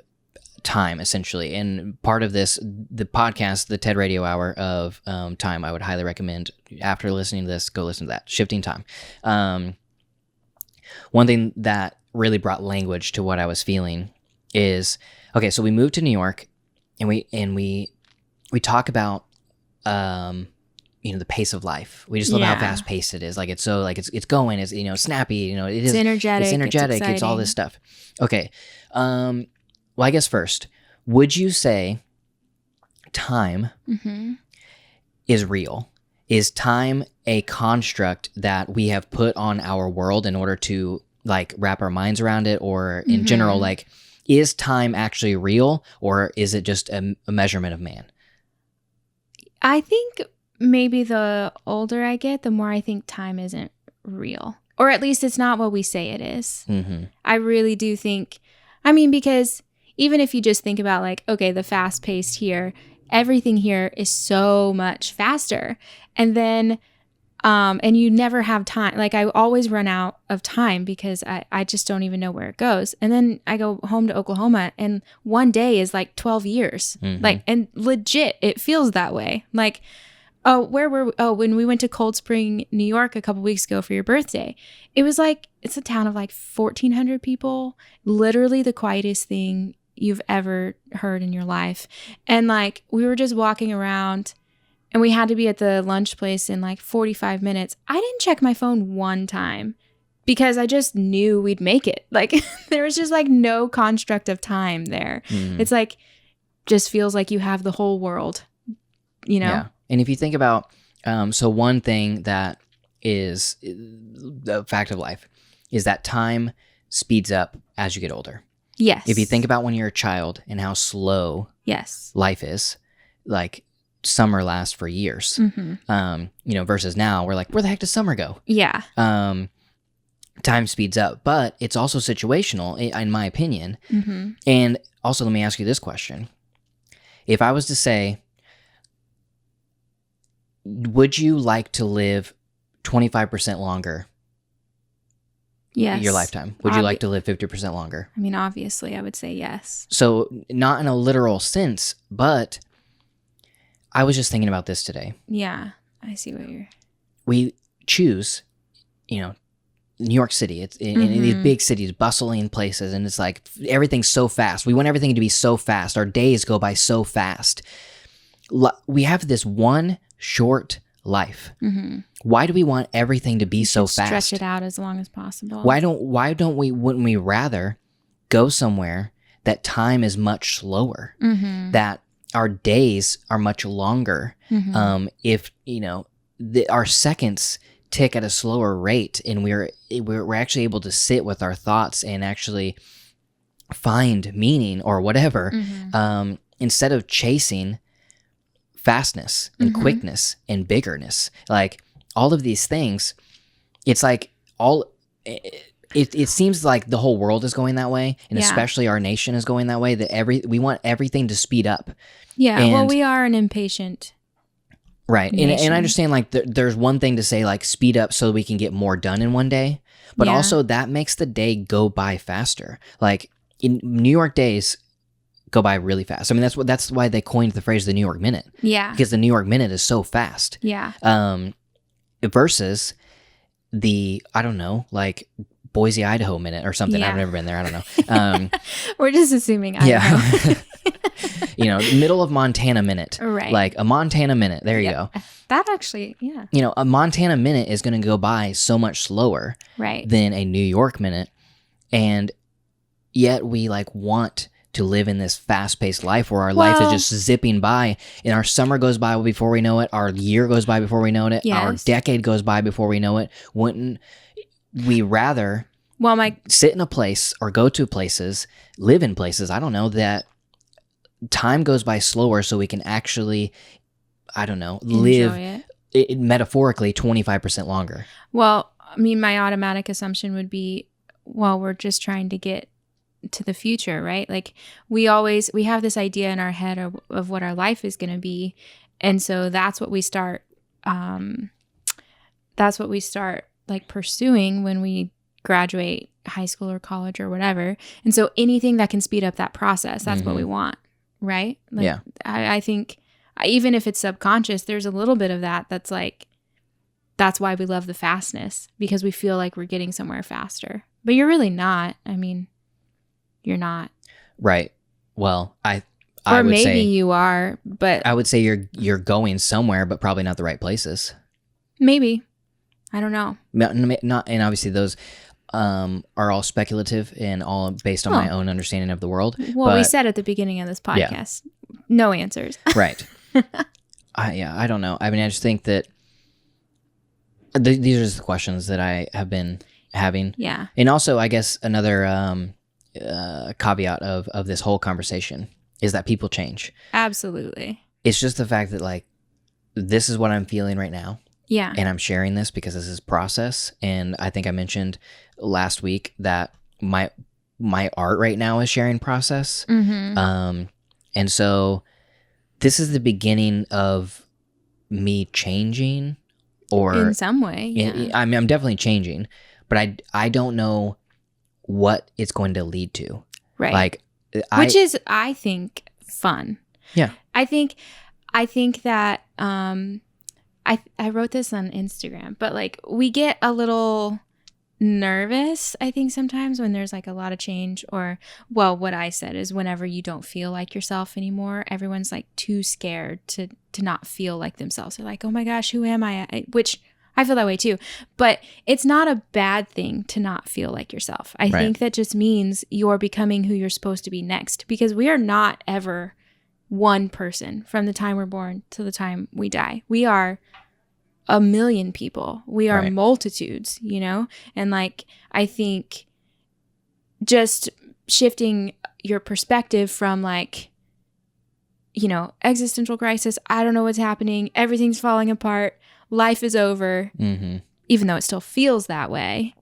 time, essentially, and part of this, the podcast, the TED Radio Hour of time, I would highly recommend. After listening to this, go listen to that. Shifting time. One thing that really brought language to what I was feeling is, okay, so we moved to New York, and we talk about you know, the pace of life. We just love how fast paced it is. Like, it's so, like, it's going, it's, you know, snappy, you know, it's energetic, it's all this stuff. Okay. Well, I guess first, would you say time is real? Is time a construct that we have put on our world in order to, like, wrap our minds around it? Or in general, like, is time actually real, or is it just a measurement of man? I think maybe the older I get, the more I think time isn't real. Or at least it's not what we say it is. I really do think, I mean, because even if you just think about, like, okay, the fast paced here, everything here is so much faster. And then, and you never have time. Like, I always run out of time because I just don't even know where it goes. And then I go home to Oklahoma, and one day is like 12 years. Like, and legit, it feels that way. Like, oh, where were we? Oh, when we went to Cold Spring, New York a couple weeks ago for your birthday, it was like, it's a town of like 1,400 people, literally the quietest thing you've ever heard in your life. And like, we were just walking around, and we had to be at the lunch place in like 45 minutes. I didn't check my phone one time because I just knew we'd make it. Like there was just like no construct of time there. It's like, just feels like you have the whole world, you know? Yeah. And if you think about, so one thing that is the fact of life is that time speeds up as you get older. Yes. If you think about when you're a child and how slow yes, life is, like summer lasts for years, versus now we're like, where the heck does summer go? Yeah. Time speeds up, but it's also situational in my opinion. And also, let me ask you this question. If I was to say, would you like to live 25% longer? Yes. Your lifetime. Would you like to live 50% longer? I mean, obviously, I would say yes. So, not in a literal sense, but I was just thinking about this today. Yeah, I see what you're... We choose, New York City. It's in these big cities, bustling places, and it's like everything's so fast. We want everything to be so fast. Our days go by so fast. We have this one short life. Why do we want everything to be so fast? Stretch it out as long as possible. Wouldn't we rather go somewhere that time is much slower, that our days are much longer? If our seconds tick at a slower rate, and we're actually able to sit with our thoughts and actually find meaning or whatever, instead of chasing fastness and quickness and biggerness, like all of these things. It's like it seems like the whole world is going that way, and especially our nation is going that way, that we want everything to speed up. Well, we are an impatient right. And I understand, like, there's one thing to say, like, speed up so we can get more done in one day, but also that makes the day go by faster. Like, in New York days go by really fast. I mean, that's why they coined the phrase the New York minute. Yeah. Because the New York minute is so fast. Yeah. Versus the, I don't know, like Boise, Idaho minute or something. I've never been there. I don't know. We're just assuming Idaho. Yeah. Middle of Montana minute. Right. Like a Montana minute. There you go. That actually, yeah. A Montana minute is going to go by so much slower than a New York minute. And yet we like want to live in this fast-paced life where our life is just zipping by, and our summer goes by before we know it, our year goes by before we know it, our decade goes by before we know it. Wouldn't we rather sit in a place or go to places, live in places, I don't know, that time goes by slower so we can actually, I don't know, live it metaphorically 25% longer? Well, I mean, my automatic assumption would be, well, we're just trying to get to the future, right? Like we have this idea in our head of what our life is going to be, and so that's what we start like pursuing when we graduate high school or college or whatever. And so anything that can speed up that process, that's what we want, right? Like, I think even if it's subconscious, there's a little bit of that's like, that's why we love the fastness, because we feel like we're getting somewhere faster, but you're really not. I mean, you're not. Right. Well, I or would maybe say you are, but I would say you're going somewhere, but probably not the right places. Maybe. I don't know. Not, and obviously those are all speculative and all based on my own understanding of the world. Well, we said at the beginning of this podcast, no answers. Right. I don't know. I mean, I just think that these are just the questions that I have been having. Yeah. And also, I guess another caveat of this whole conversation is that people change. Absolutely. It's just the fact that, like, this is what I'm feeling right now. Yeah. And I'm sharing this because this is process. And I think I mentioned last week that my art right now is sharing process. And so this is the beginning of me changing, or in some way. Yeah. I mean, I'm definitely changing, but I don't know what it's going to lead to. Right. Like, which is, I think, fun. Yeah. I think that I wrote this on Instagram, but like we get a little nervous, I think, sometimes when there's like a lot of change, or, well, what I said is whenever you don't feel like yourself anymore, everyone's like too scared to not feel like themselves. They're like, oh my gosh, who am I? Which I feel that way too. But it's not a bad thing to not feel like yourself. I think that just means you're becoming who you're supposed to be next, because we are not ever one person from the time we're born to the time we die. We are a million people. We are multitudes, you know? And like, I think just shifting your perspective from like, you know, existential crisis, I don't know what's happening, everything's falling apart, life is over, even though it still feels that way.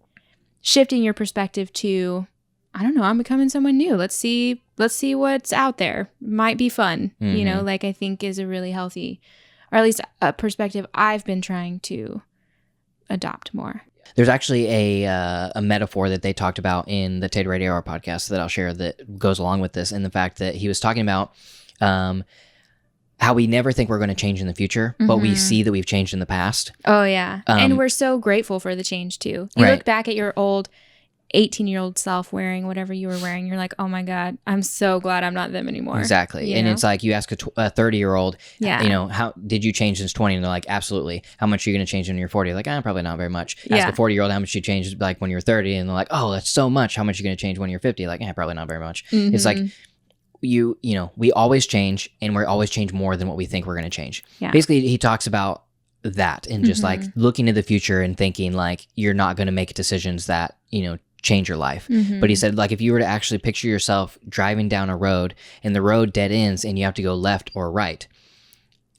Shifting your perspective to, I don't know, I'm becoming someone new. Let's see what's out there. Might be fun, you know, like I think is a really healthy, or at least a perspective I've been trying to adopt more. There's actually a metaphor that they talked about in the Tater Radio Hour podcast that I'll share that goes along with this, and the fact that he was talking about how we never think we're going to change in the future, but we see that we've changed in the past. Oh, yeah. And we're so grateful for the change, too. You look back at your old 18-year-old self wearing whatever you were wearing, you're like, oh my God, I'm so glad I'm not them anymore. Exactly. And it's like you ask a 30-year-old, you know, how did you change since 20? And they're like, absolutely. How much are you going to change when you're 40? Like, probably not very much. Ask a 40-year-old how much you changed like when you're 30, and they're like, oh, that's so much. How much are you going to change when you're 50? Like, probably not very much. It's like, you know, we always change, and we always change more than what we think we're going to change. Basically, he talks about that, and just like looking to the future and thinking like you're not going to make decisions that, you know, change your life. But he said, like, if you were to actually picture yourself driving down a road and the road dead ends and you have to go left or right,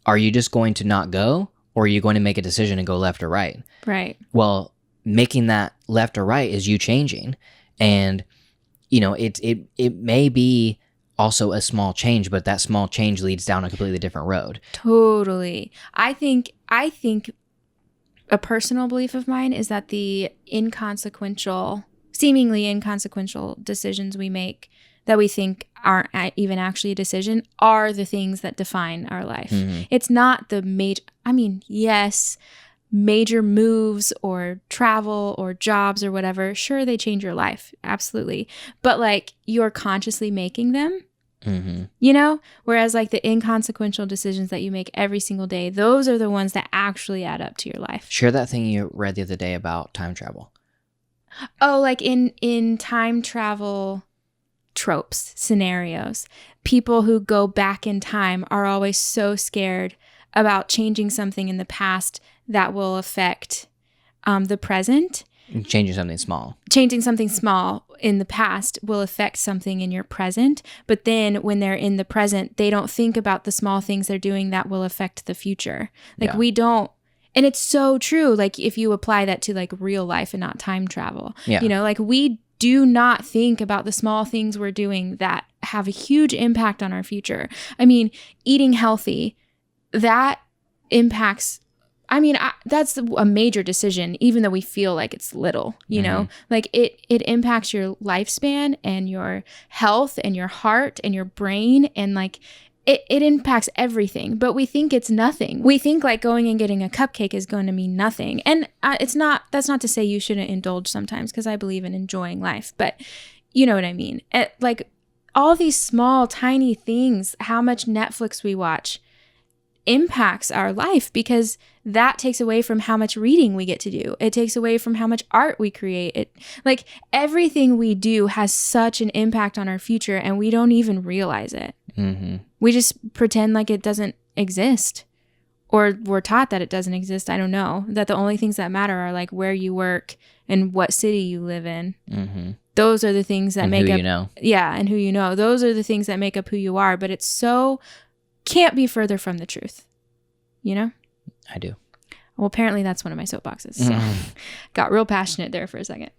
are you just going to not go, or are you going to make a decision and go left or right? Right. Well, making that left or right is you changing. And, you know, it may be also a small change, but that small change leads down a completely different road. Totally. I think a personal belief of mine is that the seemingly inconsequential decisions we make that we think aren't even actually a decision are the things that define our life. It's not the major moves or travel or jobs or whatever. Sure, they change your life. Absolutely. But like, you're consciously making them. You know, whereas like the inconsequential decisions that you make every single day, those are the ones that actually add up to your life. Share that thing you read the other day about time travel. Oh, like in time travel tropes, scenarios, people who go back in time are always so scared about changing something in the past that will affect the present. Changing something small in the past will affect something in your present. But then when they're in the present, they don't think about the small things they're doing that will affect the future. Like we don't. And it's so true. Like if you apply that to like real life and not time travel, you know, like we do not think about the small things we're doing that have a huge impact on our future. I mean, eating healthy, that impacts. I mean, that's a major decision, even though we feel like it's little, you know, like it impacts your lifespan and your health and your heart and your brain, and like it impacts everything. But we think it's nothing. We think like going and getting a cupcake is going to mean nothing. And that's not to say you shouldn't indulge sometimes, because I believe in enjoying life. But you know what I mean? Like all these small, tiny things, how much Netflix we watch impacts our life, because that takes away from how much reading we get to do. It takes away from how much art we create. Like everything we do has such an impact on our future, and we don't even realize it. We just pretend like it doesn't exist, or we're taught that it doesn't exist. I don't know, that the only things that matter are like where you work and what city you live in. Those are the things that make up, you know. Yeah, and who you know. Those are the things that make up who you are. But it's so can't be further from the truth, you know? I do. Well, apparently that's one of my soapboxes. So got real passionate there for a second.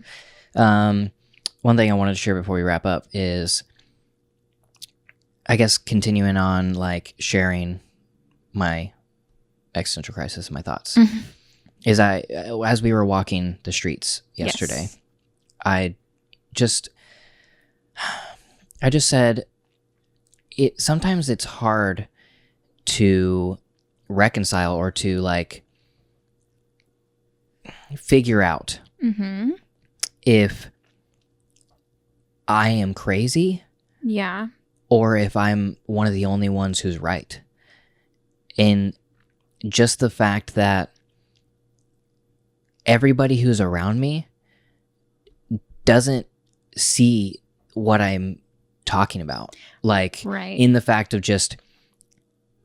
One thing I wanted to share before we wrap up is, I guess, continuing on like sharing my existential crisis and my thoughts. Is as we were walking the streets yesterday, I just said, sometimes it's hard to reconcile or to like figure out if I am crazy Yeah. or if I'm one of the only ones who's right. And just the fact that everybody who's around me doesn't see what I'm talking about. Like, Right. in the fact of just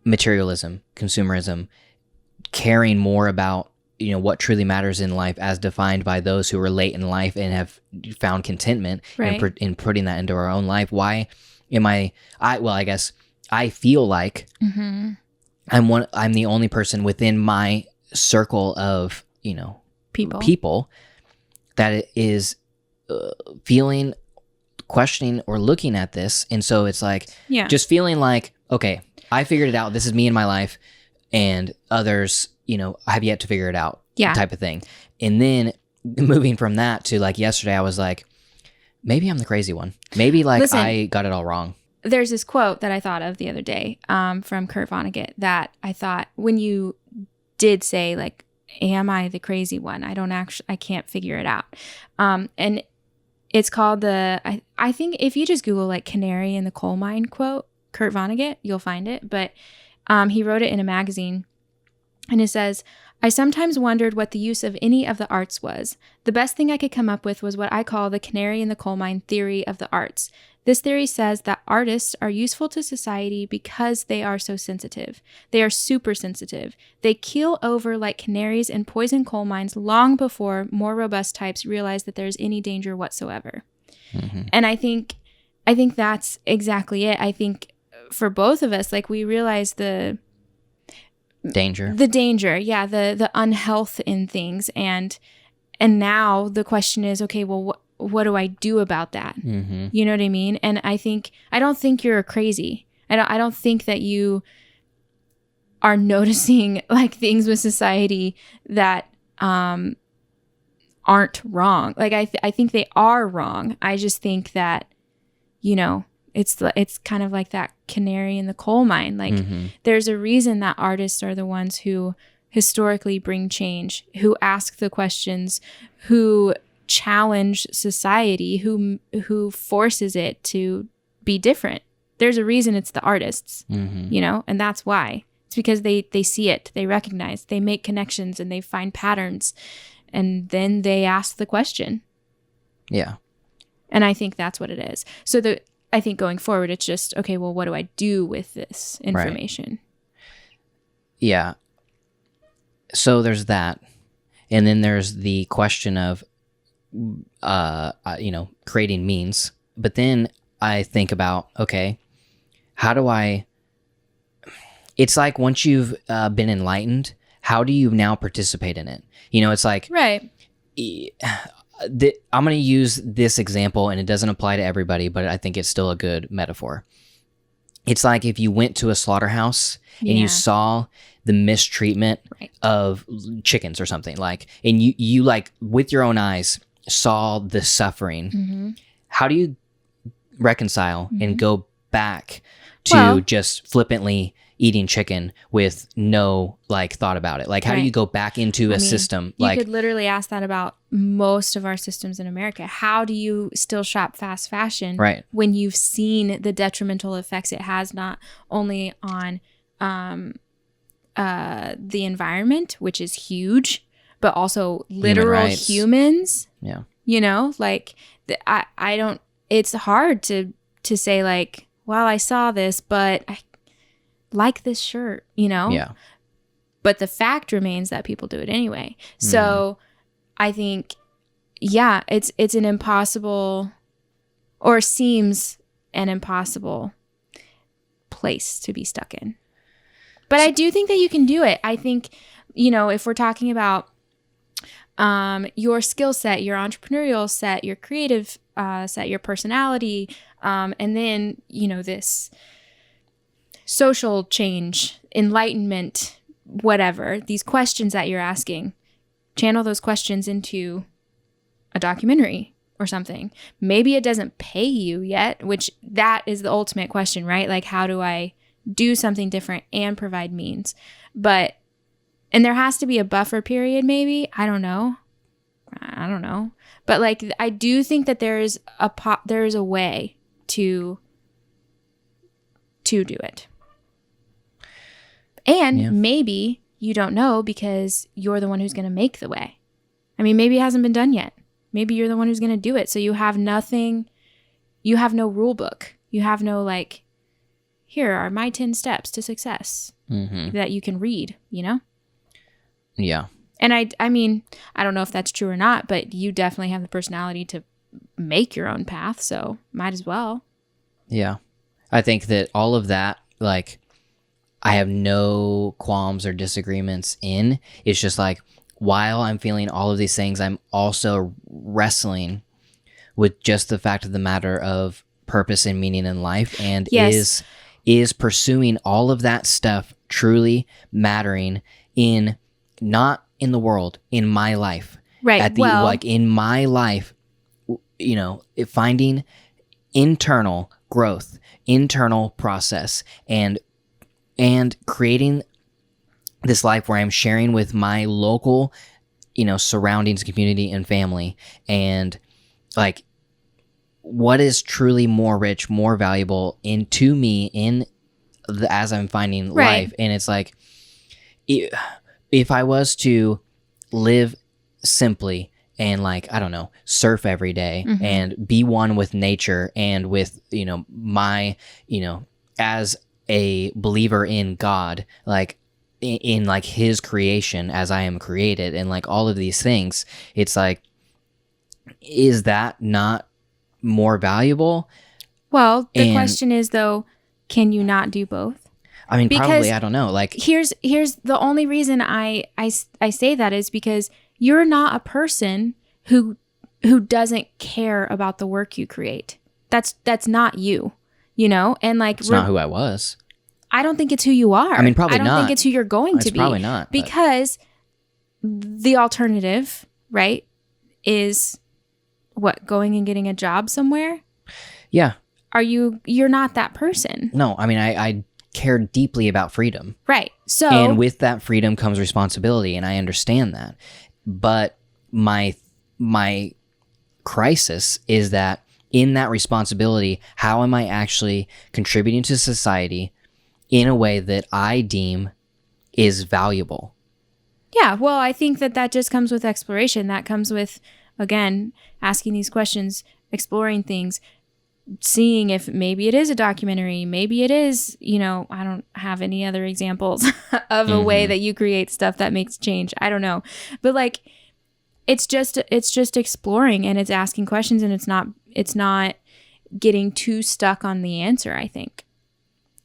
materialism, consumerism, caring more about, what truly matters in life as defined by those who relate in life and have found contentment Right. in putting that into our own life. Why am I guess I feel like Mm-hmm. I'm the only person within my circle of, people that is feeling, questioning, or looking at this. And so it's like, Yeah. just feeling like, okay, I figured it out. This is me in my life, and others, have yet to figure it out. Yeah. Type of thing. And then moving from that to like yesterday, I was like, maybe I'm the crazy one. Maybe like Listen, I got it all wrong. There's this quote that I thought of the other day from Kurt Vonnegut that I thought, when you did say like, am I the crazy one? I can't figure it out. And it's called I think if you just Google like Canary in the Coalmine quote, Kurt Vonnegut, you'll find it. But he wrote it in a magazine, and it says, I sometimes wondered what the use of any of the arts was. The best thing I could come up with was what I call the canary in the coal mine theory of the arts. This theory says that artists are useful to society because they are so sensitive. They are super sensitive. They keel over like canaries in poison coal mines long before more robust types realize that there's any danger whatsoever. Mm-hmm. And I think that's exactly it. I think for both of us, like, we realize the danger, yeah, the unhealth in things, and now the question is, okay, well, what do I do about that? Mm-hmm. You know what I mean? And I don't think you're crazy. I don't think that you are noticing like things with society that aren't wrong. Like I think they are wrong. I just think that, it's kind of like that canary in the coal mine. Like, mm-hmm. There's a reason that artists are the ones who historically bring change, who ask the questions, who challenge society, who forces it to be different. There's a reason it's the artists, mm-hmm. And that's why. It's because they see it, they recognize, they make connections, and they find patterns, and then they ask the question. Yeah. And I think that's what it is. So I think going forward, it's just, okay, well, what do I do with this information? Right. Yeah. So there's that. And then there's the question of, creating means. But then I think about, okay, how do it's like once you've been enlightened, how do you now participate in it? It's like, right. I'm going to use this example, and it doesn't apply to everybody, but I think it's still a good metaphor. It's like if you went to a slaughterhouse and you saw the mistreatment of chickens or something, like, and you like with your own eyes saw the suffering. Mm-hmm. How do you reconcile mm-hmm. and go back to just flippantly eating chicken with no like thought about it? Like, how do you go back into a system? You could literally ask that about most of our systems in America. How do you still shop fast fashion when you've seen the detrimental effects it has, not only on the environment, which is huge, but also literal humans? Yeah. I don't, it's hard to say like, well, I saw this, but I like this shirt, Yeah. But the fact remains that people do it anyway. So I think, it's an impossible, or seems an impossible place to be stuck in. But I do think that you can do it. I think, if we're talking about your skill set, your entrepreneurial set, your creative set, your personality, and then, this social change, enlightenment, whatever, these questions that you're asking, channel those questions into a documentary or something. Maybe it doesn't pay you yet, which that is the ultimate question, right? Like, how do I do something different and provide means? And there has to be a buffer period, maybe. I don't know. I don't know. But like, I do think that there is a way to do it. And maybe you don't know because you're the one who's going to make the way. I mean, maybe it hasn't been done yet. Maybe you're the one who's going to do it. So you have nothing, you have no rule book. You have no like, here are my 10 steps to success that you can read, you know? Yeah. And I mean, I don't know if that's true or not, but you definitely have the personality to make your own path. So might as well. Yeah. I think that all of that, like, I have no qualms or disagreements in. It's just like, while I'm feeling all of these things, I'm also wrestling with just the fact of the matter of purpose and meaning in life, and is pursuing all of that stuff truly mattering in, not in the world, in my life. Right. Like in my life, you know, finding internal growth, internal process, and creating this life where I'm sharing with my local, you know, surroundings, community, and family. And like, what is truly more rich, more valuable to me as I'm finding life. And it's like, if I was to live simply and like, I don't know, surf every day and be one with nature and with, you know, my, you know, as a believer in God, like in like his creation as I am created and like all of these things, it's like, is that not more valuable? Well, the question is though, can you not do both? I mean, because probably, I don't know. Like, here's the only reason I say that is because you're not a person who doesn't care about the work you create. That's not you, you know? And like, it's not who I was. I don't think it's who you are. I mean, probably not. I don't think it's who you're going to be. Probably not. Because the alternative, right, is what, going and getting a job somewhere? Yeah. You're not that person. No, I mean, I care deeply about freedom. Right. So, and with that freedom comes responsibility, and I understand that. But my crisis is that in that responsibility, how am I actually contributing to society in a way that I deem is valuable? Yeah, well, I think that just comes with exploration. That comes with, again, asking these questions, exploring things, seeing if maybe it is a documentary, maybe it is, you know, I don't have any other examples of a way that you create stuff that makes change. I don't know. But like, it's just exploring, and it's asking questions, and it's not getting too stuck on the answer, I think.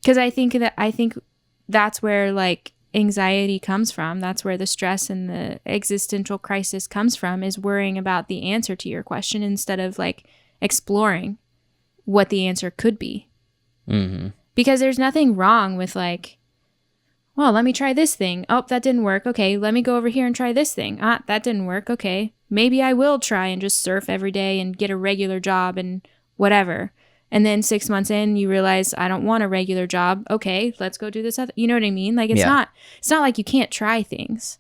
Because I think that's where like anxiety comes from. That's where the stress and the existential crisis comes from, is worrying about the answer to your question instead of like exploring what the answer could be. Because there's nothing wrong with like, well, let me try this thing. Oh, that didn't work. Okay, let me go over here and try this thing. Ah, that didn't work. Okay, maybe I will try and just surf every day and get a regular job and whatever. And then 6 months in, you realize I don't want a regular job. Okay, let's go do this other. You know what I mean? Like, it's not like you can't try things.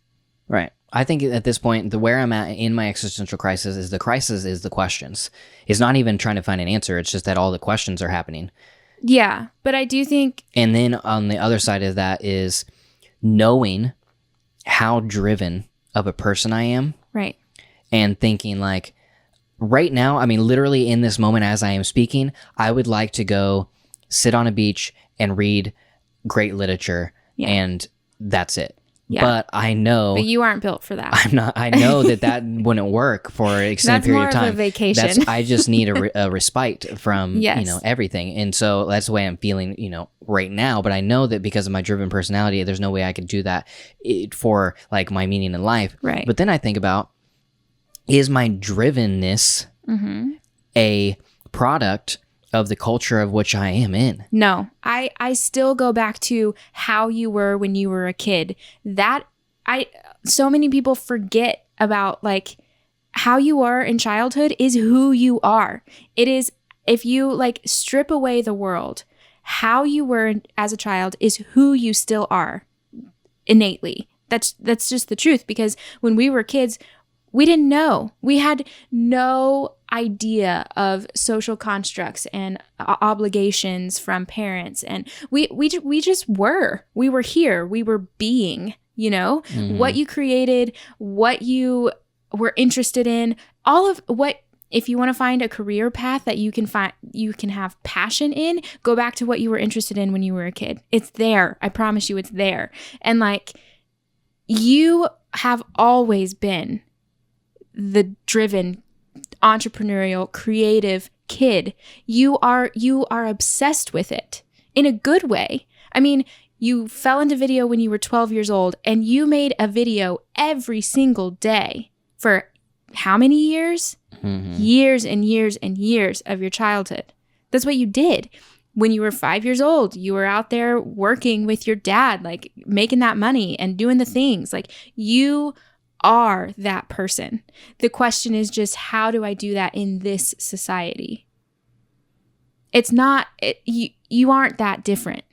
Right. I think at this point, where I'm at in my existential crisis is the questions. It's not even trying to find an answer. It's just that all the questions are happening. Yeah, but I do think... And then on the other side of that is knowing how driven of a person I am. Right. And thinking like, right now, I mean, literally in this moment as I am speaking, I would like to go sit on a beach and read great literature, and that's it. Yeah. But I know... But you aren't built for that. I'm not. I know that wouldn't work for an extended period of time. That's more of a vacation. I just need a respite from, you know, everything. And so that's the way I'm feeling, you know, right now. But I know that because of my driven personality, there's no way I could do that for like my meaning in life. Right. But then I think about, is my drivenness a product of the culture of which I am in? No, I still go back to how you were when you were a kid. So many people forget about like how you are in childhood is who you are. It is, if you like strip away the world, how you were as a child is who you still are innately. That's just the truth, because when we were kids, We didn't know. We had no idea of social constructs and obligations from parents. And we just were. We were here. We were being, what you created, what you were interested in, all of what. If you want to find a career path that you can have passion in, go back to what you were interested in when you were a kid. It's there. I promise you it's there. And like, you have always been the driven, entrepreneurial, creative kid. You are obsessed with it in a good way. I mean, you fell into video when you were 12 years old, and you made a video every single day for how many years? Years and years and years of your childhood. That's what you did. When you were 5 years old, you were out there working with your dad, like making that money and doing the things. Like, you are that person. The question is just, how do I do that in this society? It's not, you aren't that different.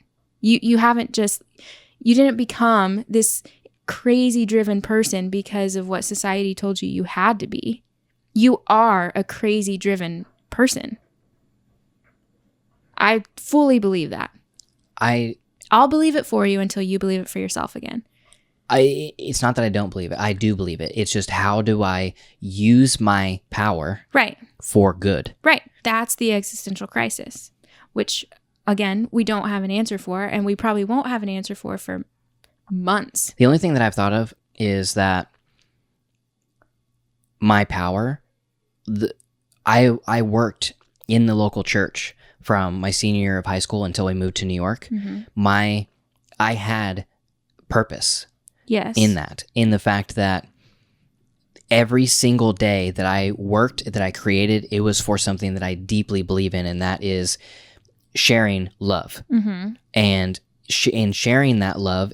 You didn't become this crazy driven person because of what society told you had to be. You are a crazy driven person. I fully believe that. I'll believe it for you until you believe it for yourself again. It's not that I don't believe it. I do believe it. It's just, how do I use my power for good? Right. That's the existential crisis, which, again, we don't have an answer for, and we probably won't have an answer for months. The only thing that I've thought of is that my power, I worked in the local church from my senior year of high school until we moved to New York. I had purpose. Yes. In the fact that every single day that I worked, that I created, it was for something that I deeply believe in, and that is sharing love. And sharing that love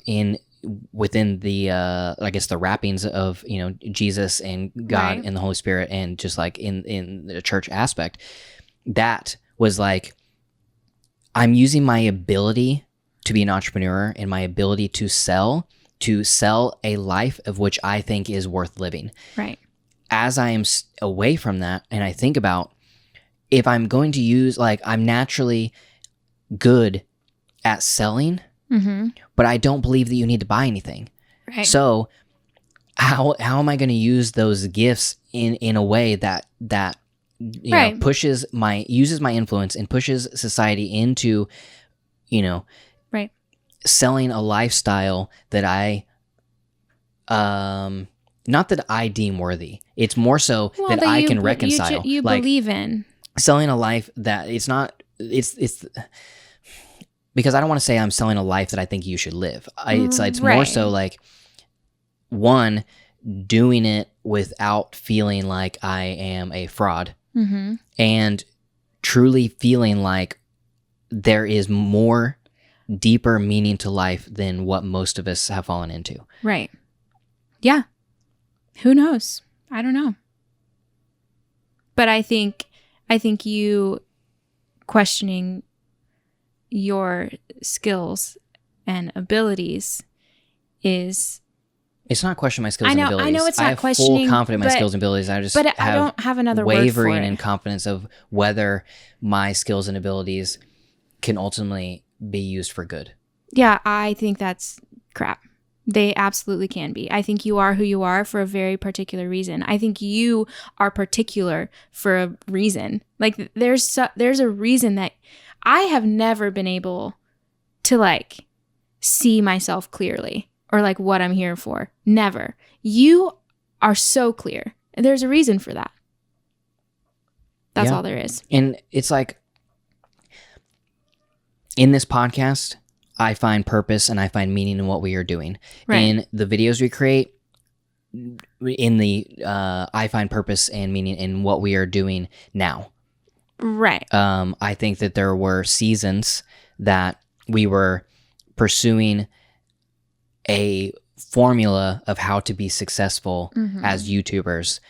within the I guess the wrappings of Jesus and God and the Holy Spirit, and just like in the church aspect, that was like, I'm using my ability to be an entrepreneur and my ability to sell a life of which I think is worth living. Right. As I am away from that, and I think about, if I'm going to use, like, I'm naturally good at selling, but I don't believe that you need to buy anything. Right. So how am I going to use those gifts in a way that uses my influence and pushes society into, selling a lifestyle that not that I deem worthy. It's more so that I can reconcile. You believe in selling a life that it's because I don't want to say I'm selling a life that I think you should live. It's more so like, one, doing it without feeling like I am a fraud, and truly feeling like there is more deeper meaning to life than what most of us have fallen into. Right. Yeah. Who knows? I don't know. But I think you questioning your skills and abilities is... It's not questioning my skills and abilities. I know it's not questioning. I have full confidence in my skills and abilities. I don't have another word for it. Wavering in confidence of whether my skills and abilities can ultimately be used for good. Yeah, I think that's crap. They absolutely can be. I think you are who you are for a very particular reason. I think you are particular for a reason. Like, there's a reason that I have never been able to, like, see myself clearly or, like, what I'm here for. Never. You are so clear. And there's a reason for that. That's all there is. And it's like, in this podcast, I find purpose and I find meaning in what we are doing. Right. In the videos we create, I find purpose and meaning in what we are doing now. Right. I think that there were seasons that we were pursuing a formula of how to be successful as YouTubers,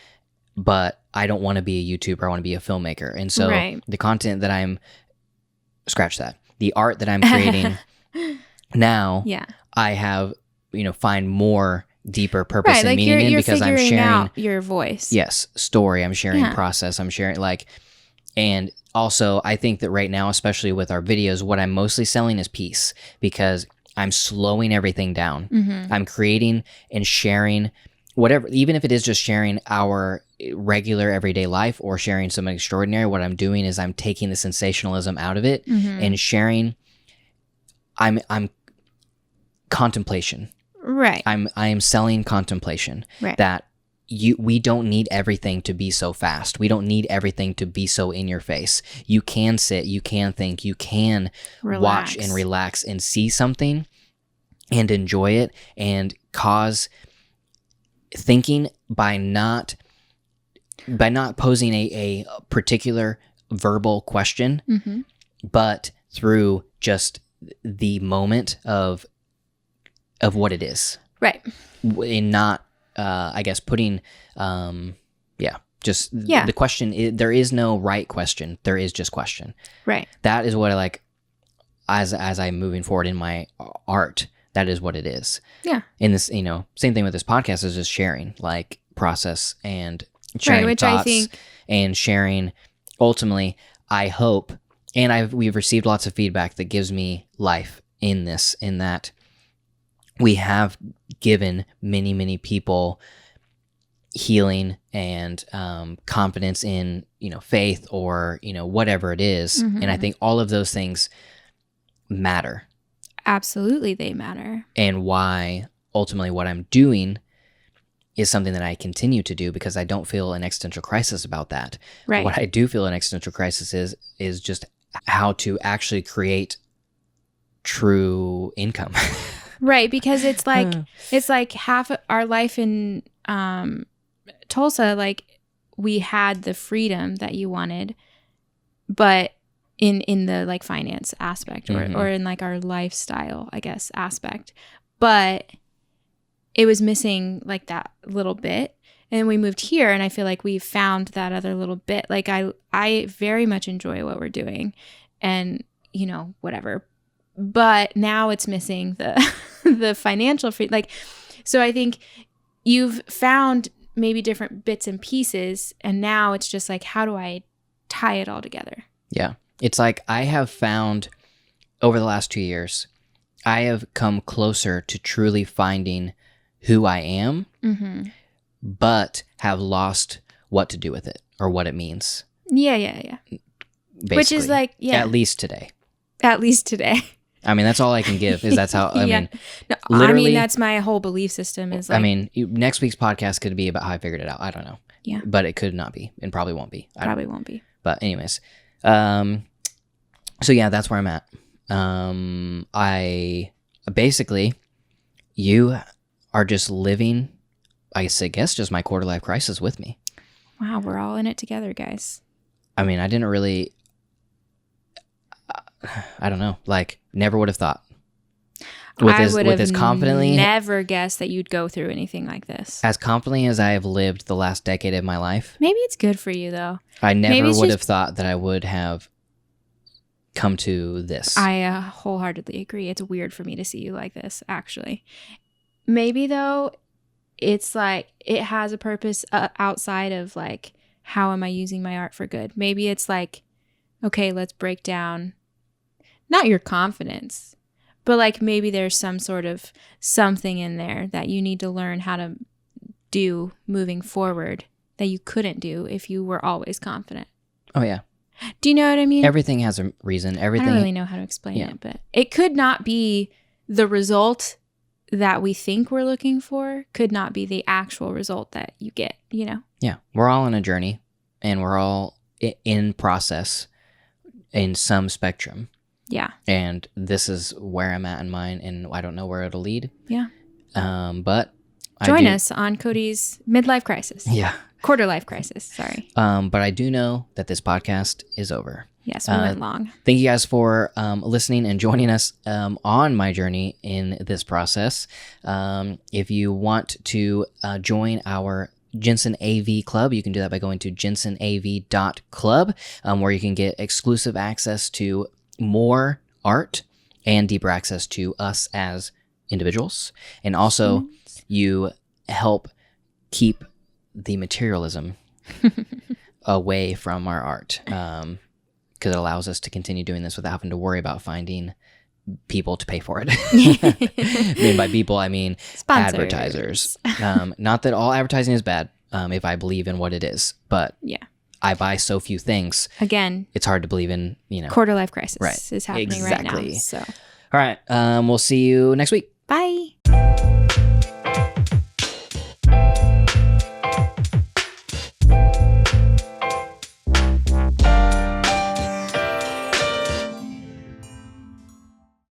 but I don't want to be a YouTuber. I want to be a filmmaker. And so the content that scratch that. The art that I'm creating now, I have, find more deeper purpose Right, and like meaning in, you're because I'm figuring sharing out your voice. yes, story, I'm sharing Yeah. process, I'm sharing like, and also I think that right now, especially with our videos, what I'm mostly selling is peace, because I'm slowing everything down. Mm-hmm. I'm creating and sharing whatever, even if it is just sharing our regular everyday life or sharing something extraordinary. What I'm doing is I'm taking the sensationalism out of it Mm-hmm. and sharing. I'm contemplation. Right. I am selling contemplation. Right. That we don't need everything to be so fast. We don't need everything to be so in your face. You can sit, you can think, you can watch and relax and see something and enjoy it and cause thinking by not posing a particular verbal question, Mm-hmm. but through just the moment of what it is. Right. In not I guess putting the question, there is no right question, there is just question. Right. That is what I like as I'm moving forward in my art. That is what it is. Yeah. In this, same thing with this podcast, is just sharing like process and sharing which thoughts I think and sharing. Ultimately, I hope, and we've received lots of feedback that gives me life in this, in that we have given many, many people healing and confidence in, faith or, whatever it is. Mm-hmm. And I think all of those things matter. Absolutely, they matter. And why ultimately what I'm doing is something that I continue to do, because I don't feel an existential crisis about that. Right. What I do feel an existential crisis is just how to actually create true income. Right, because it's like half of our life in Tulsa, like we had the freedom that you wanted, but in the like finance aspect or in like our lifestyle, I guess, aspect. But it was missing like that little bit. And we moved here and I feel like we found that other little bit. Like I very much enjoy what we're doing and, whatever. But now it's missing the the financial free, like, so I think you've found maybe different bits and pieces, and now it's just like, how do I tie it all together? Yeah. It's like I have found over the last 2 years, I have come closer to truly finding who I am, but have lost what to do with it or what it means. Yeah. Basically. Which is like, At least today. At least today. I mean, that's all I can give. Is that's how I mean. No, literally, I mean, that's my whole belief system. Is like, I mean, next week's podcast could be about how I figured it out. I don't know. Yeah. But it could not be, and probably won't be. Probably won't be. But anyways, so yeah, that's where I'm at. I basically, you are just living, I guess, just my quarter life crisis with me. Wow, we're all in it together, guys. I mean, I didn't really. I don't know. Like, never would have thought. I would have never guessed that you'd go through anything like this. As confidently as I have lived the last decade of my life. Maybe it's good for you, though. I never would have thought that I would have come to this. I wholeheartedly agree. It's weird for me to see you like this, actually. Maybe, though, it's like it has a purpose outside of like, how am I using my art for good? Maybe it's like, okay, let's break down not your confidence, but like maybe there's some sort of something in there that you need to learn how to do moving forward that you couldn't do if you were always confident. Oh, yeah. Do you know what I mean? Everything has a reason. Everything. I don't really know how to explain it, but it could not be the result that we think we're looking for, could not be the actual result that you get, Yeah. We're all on a journey and we're all in process in some spectrum. Yeah. And this is where I'm at in mine, and I don't know where it'll lead. Yeah. But join us on Cody's midlife crisis. Yeah. Quarter life crisis. Sorry. But I do know that this podcast is over. Yes, we went long. Thank you guys for listening and joining us on my journey in this process. If you want to join our Jensen AV Club, you can do that by going to jensenav.club, where you can get exclusive access to more art and deeper access to us as individuals, and also you help keep the materialism away from our art, because it allows us to continue doing this without having to worry about finding people to pay for it. I mean, by people, I mean Sponsors. advertisers. Not that all advertising is bad, if I believe in what it is, but I buy so few things. Again, it's hard to believe in, quarter life crisis is happening right now. So, all right, we'll see you next week. Bye.